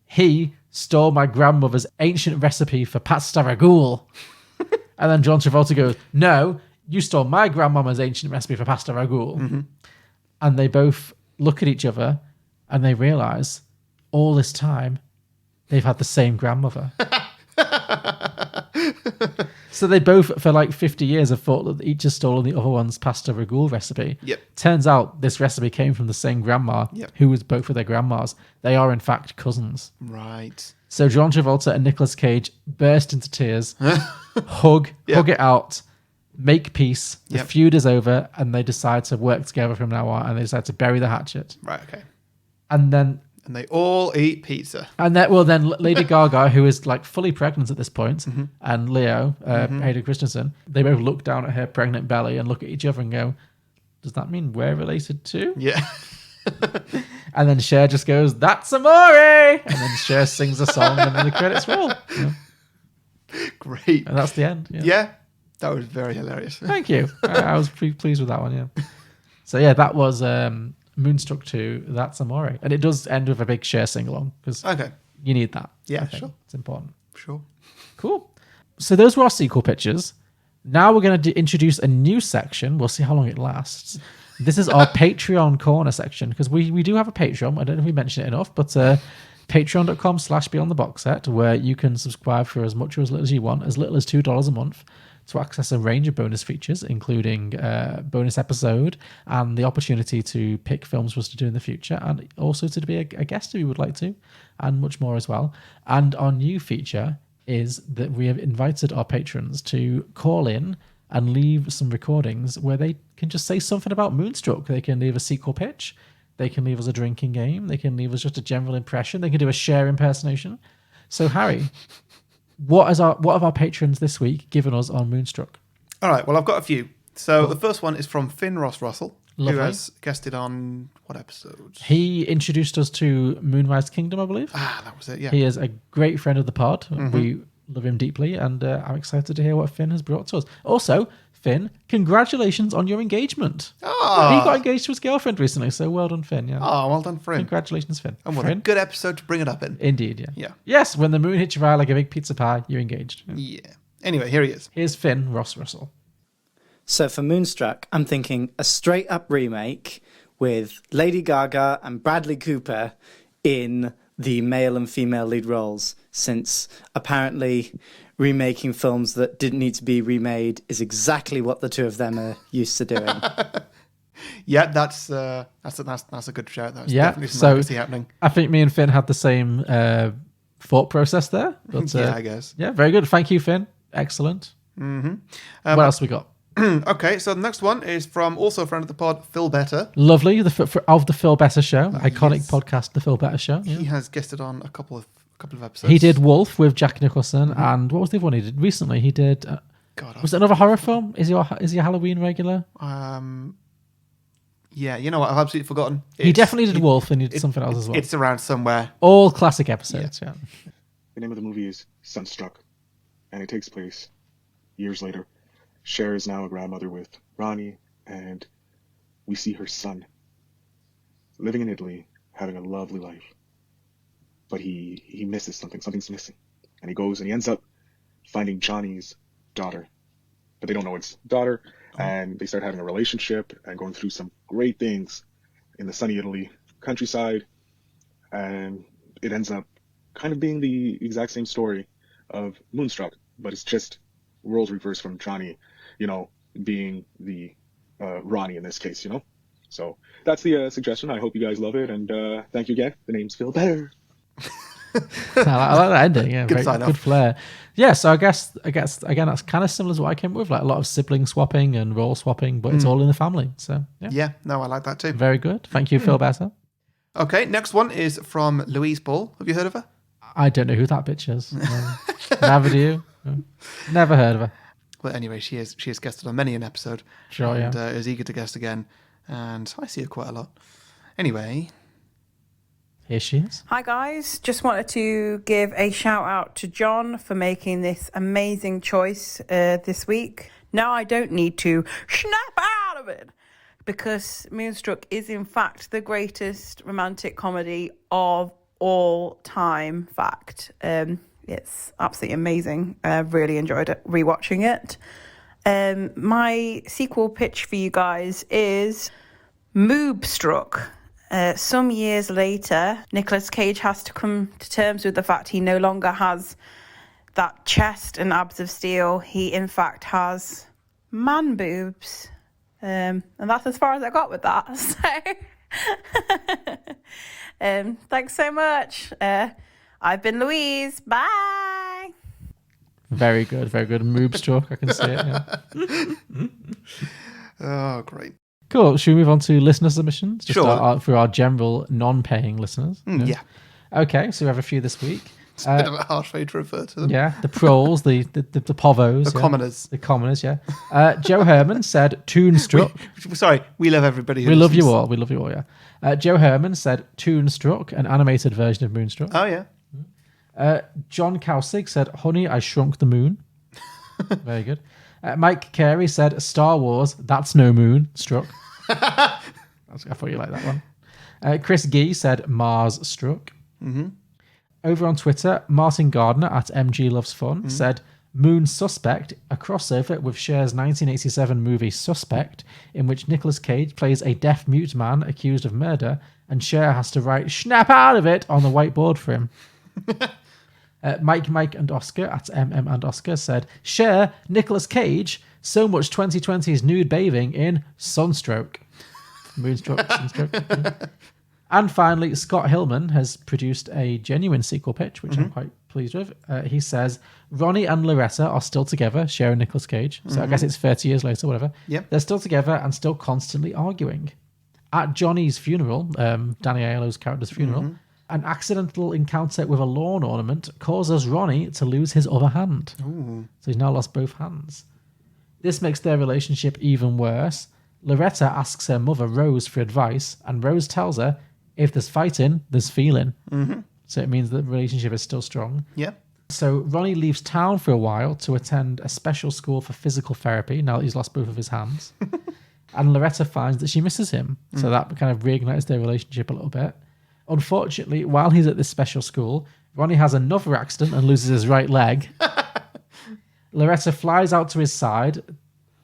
[SPEAKER 1] "He stole my grandmother's ancient recipe for pasta ragout." And then John Travolta goes, "No, you stole my grandmama's ancient recipe for pasta ragout." And they both look at each other and they realize all this time they've had the same grandmother. So they both, for like 50 years, have thought that each has stolen the other one's pasta ragout recipe.
[SPEAKER 2] Yep.
[SPEAKER 1] Turns out this recipe came from the same grandma, who was both of their grandmas. They are, in fact, cousins.
[SPEAKER 2] Right.
[SPEAKER 1] So John Travolta and Nicolas Cage burst into tears, hug it out, make peace. The feud is over, and they decide to work together from now on, and they decide to bury the hatchet.
[SPEAKER 2] Right, okay.
[SPEAKER 1] And then
[SPEAKER 2] And they all eat pizza.
[SPEAKER 1] And then Lady Gaga, who is like fully pregnant at this point, and Leo, Hayden Christensen, they both look down at her pregnant belly and look at each other and go, does that mean we're related too?
[SPEAKER 2] Yeah.
[SPEAKER 1] And then Cher just goes, that's Amore! And then Cher sings a song and then the credits roll. Yeah.
[SPEAKER 2] Great.
[SPEAKER 1] And that's the end.
[SPEAKER 2] Yeah. That was very hilarious.
[SPEAKER 1] Thank you. I was pretty pleased with that one, yeah. So yeah, that was Moonstruck 2, That's Amore. And it does end with a big Cher sing-along because you need that.
[SPEAKER 2] Yeah, sure.
[SPEAKER 1] It's important.
[SPEAKER 2] Sure.
[SPEAKER 1] Cool. So those were our sequel pictures. Now we're going to introduce a new section. We'll see how long it lasts. This is our Patreon corner section because we do have a Patreon. I don't know if we mentioned it enough, but patreon.com/beyondtheboxset, where you can subscribe for as much or as little as you want, as little as $2 a month, to access a range of bonus features, including bonus episode and the opportunity to pick films for us to do in the future, and also to be a guest if you would like to, and much more as well. And our new feature is that we have invited our patrons to call in and leave some recordings where they can just say something about Moonstruck. They can leave a sequel pitch. They can leave us a drinking game. They can leave us just a general impression. They can do a Cher impersonation. So, Harry, what have our patrons this week given us on Moonstruck?
[SPEAKER 2] All right, well, I've got a few. So the first one is from Finn Ross Russell,
[SPEAKER 1] Lovely.
[SPEAKER 2] who has guested on what episode?
[SPEAKER 1] He introduced us to Moonrise Kingdom, I believe.
[SPEAKER 2] Ah, that was it, yeah.
[SPEAKER 1] He is a great friend of the pod. We love him deeply, and I'm excited to hear what Finn has brought to us. Also, Finn, congratulations on your engagement.
[SPEAKER 2] Oh.
[SPEAKER 1] He got engaged to his girlfriend recently, so well done, Finn. Yeah.
[SPEAKER 2] Oh, well done for him.
[SPEAKER 1] Congratulations, Finn.
[SPEAKER 2] And what a good episode to bring it up in.
[SPEAKER 1] Indeed, yeah.
[SPEAKER 2] Yeah.
[SPEAKER 1] Yes, when the moon hits your eye like a big pizza pie, you're engaged.
[SPEAKER 2] Yeah. Anyway, here he is.
[SPEAKER 1] Here's Finn Ross Russell.
[SPEAKER 12] So for Moonstruck, I'm thinking a straight-up remake with Lady Gaga and Bradley Cooper in the male and female lead roles, since apparently remaking films that didn't need to be remade is exactly what the two of them are used to doing.
[SPEAKER 2] Yeah, that's a good shout. That's definitely something
[SPEAKER 1] so
[SPEAKER 2] I can see happening.
[SPEAKER 1] I think me and Finn had the same thought process there. But,
[SPEAKER 2] yeah, I guess.
[SPEAKER 1] Yeah, very good. Thank you, Finn. Excellent.
[SPEAKER 2] Mm-hmm.
[SPEAKER 1] What else we got?
[SPEAKER 2] Okay, so the next one is from also a friend of the pod, Phil Better.
[SPEAKER 1] Lovely, of the Phil Better Show, iconic podcast, the Phil Better Show. Yeah.
[SPEAKER 2] He has guested on a couple of episodes.
[SPEAKER 1] He did Wolf with Jack Nicholson, and what was the other one he did recently? He did. Was it another horror film? Is he a Halloween regular?
[SPEAKER 2] Yeah, you know what? I've absolutely forgotten.
[SPEAKER 1] He definitely did Wolf, and he did something else as well.
[SPEAKER 2] It's around somewhere.
[SPEAKER 1] All classic episodes. Yeah.
[SPEAKER 14] The name of the movie is Sunstruck, and it takes place years later. Cher is now a grandmother with Ronnie, and we see her son living in Italy, having a lovely life. But he misses something. Something's missing. And he goes and he ends up finding Johnny's daughter. But they don't know it's daughter. And they start having a relationship and going through some great things in the sunny Italy countryside. And it ends up kind of being the exact same story of Moonstruck, but it's just roles reversed from Johnny, being the Ronnie in this case, So that's the suggestion. I hope you guys love it, and thank you again. The name's Phil Better.
[SPEAKER 1] I like that ending. Yeah,
[SPEAKER 2] good
[SPEAKER 1] good flair. Yeah, so I guess again that's kind of similar to what I came up with, like a lot of sibling swapping and role swapping, but it's all in the family. So
[SPEAKER 2] yeah, no, I like that too.
[SPEAKER 1] Very good. Thank you, Phil Better.
[SPEAKER 2] Okay, next one is from Louise Ball. Have you heard of her?
[SPEAKER 1] I don't know who that bitch is. Never do you? Never heard of her.
[SPEAKER 2] Well, anyway, she has guested on many an episode.
[SPEAKER 1] Sure,
[SPEAKER 2] and,
[SPEAKER 1] yeah.
[SPEAKER 2] is eager to guest again, and I see her quite a lot. Anyway,
[SPEAKER 1] here she is.
[SPEAKER 15] Hi guys, just wanted to give a shout out to John for making this amazing choice this week. Now I don't need to snap out of it, because Moonstruck is in fact the greatest romantic comedy of all time. Fact. It's absolutely amazing. I really enjoyed it, rewatching it. My sequel pitch for you guys is Moonstruck. Some years later, Nicolas Cage has to come to terms with the fact he no longer has that chest and abs of steel. He, in fact, has man boobs. And that's as far as I got with that. So, thanks so much. I've been Louise. Bye.
[SPEAKER 1] Very good, very good. Moonstruck, I can see it. Yeah.
[SPEAKER 2] Oh, great.
[SPEAKER 1] Cool. Should we move on to listener submissions? Just
[SPEAKER 2] Sure.
[SPEAKER 1] For our general non-paying listeners.
[SPEAKER 2] Yeah.
[SPEAKER 1] Okay, so we have a few this week.
[SPEAKER 2] It's a bit of a harsh way to refer to them.
[SPEAKER 1] Yeah, the proles, the povos.
[SPEAKER 2] The commoners.
[SPEAKER 1] The commoners, yeah. Joe Herman said, Toonstruck.
[SPEAKER 2] We love everybody.
[SPEAKER 1] We love you all. We love you all, yeah. Joe Herman said, Toonstruck, an animated version of Moonstruck.
[SPEAKER 2] Oh, yeah.
[SPEAKER 1] John Kausig said, Honey, I Shrunk the Moon. Very good. Mike Carey said, Star Wars, that's no moon, struck. I thought you liked that one. Chris Gee said, Mars struck.
[SPEAKER 2] Mm-hmm.
[SPEAKER 1] Over on Twitter, Martin Gardner at MG Loves Fun said, Moon Suspect, a crossover with Cher's 1987 movie Suspect, in which Nicolas Cage plays a deaf-mute man accused of murder, and Cher has to write "snap out of it" on the whiteboard for him. Mike and Oscar at MM and Oscar said, Cher, Nicolas Cage, so much 2020's nude bathing in Sunstruck. Moonstruck, Sunstruck. Yeah. And finally, Scott Hillman has produced a genuine sequel pitch, which I'm quite pleased with. He says, Ronnie and Loretta are still together, Cher and Nicolas Cage. So I guess it's 30 years later, whatever.
[SPEAKER 2] Yep.
[SPEAKER 1] They're still together and still constantly arguing. At Johnny's funeral, Danny Aiello's character's funeral, an accidental encounter with a lawn ornament causes Ronnie to lose his other hand.
[SPEAKER 2] Ooh.
[SPEAKER 1] So he's now lost both hands. This makes their relationship even worse. Loretta asks her mother, Rose, for advice, and Rose tells her, if there's fighting, there's feeling.
[SPEAKER 2] Mm-hmm.
[SPEAKER 1] So it means the relationship is still strong.
[SPEAKER 2] Yeah.
[SPEAKER 1] So Ronnie leaves town for a while to attend a special school for physical therapy now that he's lost both of his hands. And Loretta finds that she misses him. So that kind of reignites their relationship a little bit. Unfortunately, while he's at this special school, Ronnie has another accident and loses his right leg. Loretta flies out to his side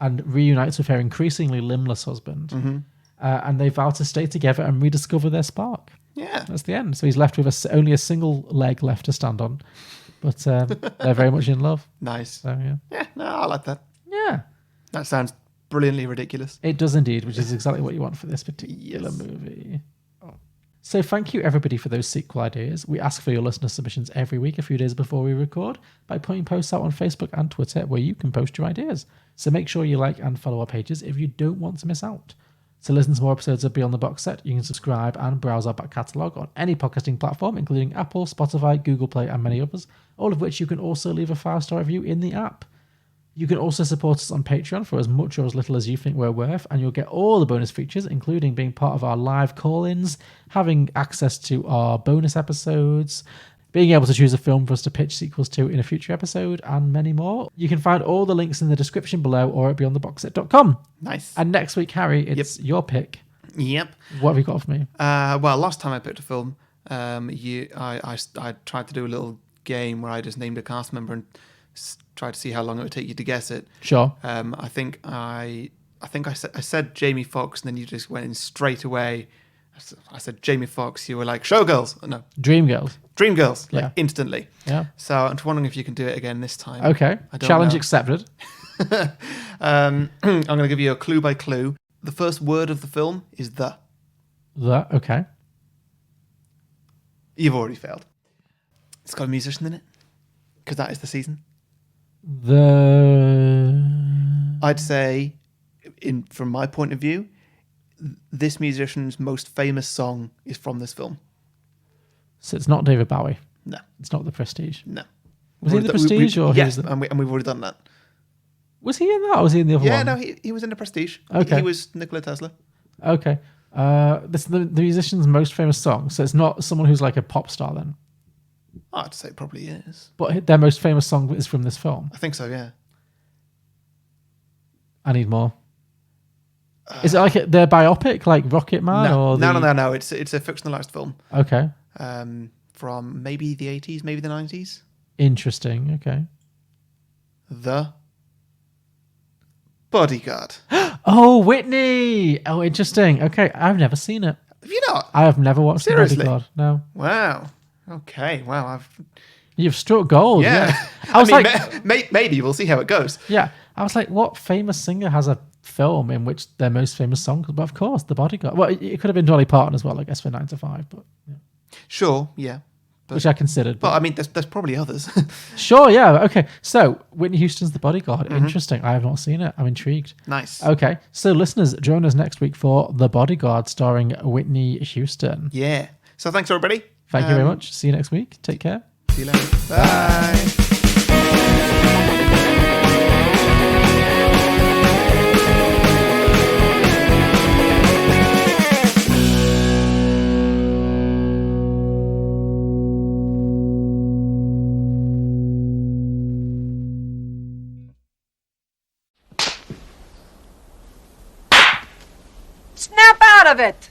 [SPEAKER 1] and reunites with her increasingly limbless husband. And they vow to stay together and rediscover their spark.
[SPEAKER 2] Yeah.
[SPEAKER 1] That's the end. So he's left with only a single leg left to stand on. But they're very much in love.
[SPEAKER 2] Nice.
[SPEAKER 1] So, yeah.
[SPEAKER 2] Yeah, no, I like that.
[SPEAKER 1] Yeah.
[SPEAKER 2] That sounds brilliantly ridiculous.
[SPEAKER 1] It does indeed, which is exactly what you want for this particular movie. So thank you, everybody, for those sequel ideas. We ask for your listener submissions every week, a few days before we record, by putting posts out on Facebook and Twitter where you can post your ideas. So make sure you like and follow our pages if you don't want to miss out. To listen to more episodes of Beyond the Box Set, you can subscribe and browse our back catalogue on any podcasting platform, including Apple, Spotify, Google Play, and many others, all of which you can also leave a 5-star review in the app. You can also support us on Patreon for as much or as little as you think we're worth, and you'll get all the bonus features, including being part of our live call-ins, having access to our bonus episodes, being able to choose a film for us to pitch sequels to in a future episode, and many more. You can find all the links in the description below or at beyondtheboxset.com.
[SPEAKER 2] Nice.
[SPEAKER 1] And next week, Harry, it's your pick.
[SPEAKER 2] Yep.
[SPEAKER 1] What have you got for me?
[SPEAKER 2] Well, last time I picked a film, I tried to do a little game where I just named a cast member and tried to see how long it would take you to guess it.
[SPEAKER 1] Sure.
[SPEAKER 2] I think I said Jamie Foxx, and then you just went in straight away. I said Jamie Foxx. You were like Showgirls. No, Dreamgirls. Like instantly.
[SPEAKER 1] Yeah.
[SPEAKER 2] So I'm just wondering if you can do it again this time.
[SPEAKER 1] Okay. Challenge accepted.
[SPEAKER 2] I'm going to give you a clue by clue. The first word of the film is the.
[SPEAKER 1] The. Okay.
[SPEAKER 2] You've already failed. It's got a musician in it because that is the season. I'd say, from my point of view, this musician's most famous song is from this film.
[SPEAKER 1] So it's not David Bowie.
[SPEAKER 2] No.
[SPEAKER 1] It's not The Prestige.
[SPEAKER 2] No.
[SPEAKER 1] Was he in The Prestige?
[SPEAKER 2] Yes, and we've already done that.
[SPEAKER 1] Was he in that, or was he in the other one?
[SPEAKER 2] Yeah, no, he was in The Prestige.
[SPEAKER 1] Okay.
[SPEAKER 2] He was Nikola Tesla.
[SPEAKER 1] Okay. This is the musician's most famous song, so it's not someone who's like a pop star then?
[SPEAKER 2] I'd say it probably is.
[SPEAKER 1] But their most famous song is from this film?
[SPEAKER 2] I think so, yeah.
[SPEAKER 1] I need more. Is it like their biopic, like Rocket Man?
[SPEAKER 2] No,
[SPEAKER 1] or
[SPEAKER 2] no. It's a fictionalized film.
[SPEAKER 1] Okay.
[SPEAKER 2] From maybe the 80s, maybe the 90s.
[SPEAKER 1] Interesting. Okay.
[SPEAKER 2] The Bodyguard.
[SPEAKER 1] Oh, Whitney. Oh, interesting. Okay, I've never seen it.
[SPEAKER 2] Have you not?
[SPEAKER 1] I have never watched
[SPEAKER 2] Seriously?
[SPEAKER 1] The Bodyguard. No.
[SPEAKER 2] Wow. Okay. Wow.
[SPEAKER 1] You've struck gold.
[SPEAKER 2] Yeah.
[SPEAKER 1] I was
[SPEAKER 2] maybe we'll see how it goes.
[SPEAKER 1] Yeah. I was like, what famous singer has a film in which their most famous song? But of course, The Bodyguard. Well, it could have been Dolly Parton as well, I guess, for 9 to 5. But yeah.
[SPEAKER 2] Sure. Yeah.
[SPEAKER 1] which I considered.
[SPEAKER 2] Well, I mean, there's probably others.
[SPEAKER 1] Sure, yeah. Okay. So, Whitney Houston's The Bodyguard.
[SPEAKER 2] Mm-hmm.
[SPEAKER 1] Interesting. I have not seen it. I'm intrigued.
[SPEAKER 2] Nice.
[SPEAKER 1] Okay. So, listeners, join us next week for The Bodyguard starring Whitney Houston.
[SPEAKER 2] Yeah. So thanks, everybody.
[SPEAKER 1] Thank you very much. See you next week. Take care.
[SPEAKER 2] See you later. Bye.
[SPEAKER 8] Snap out of it!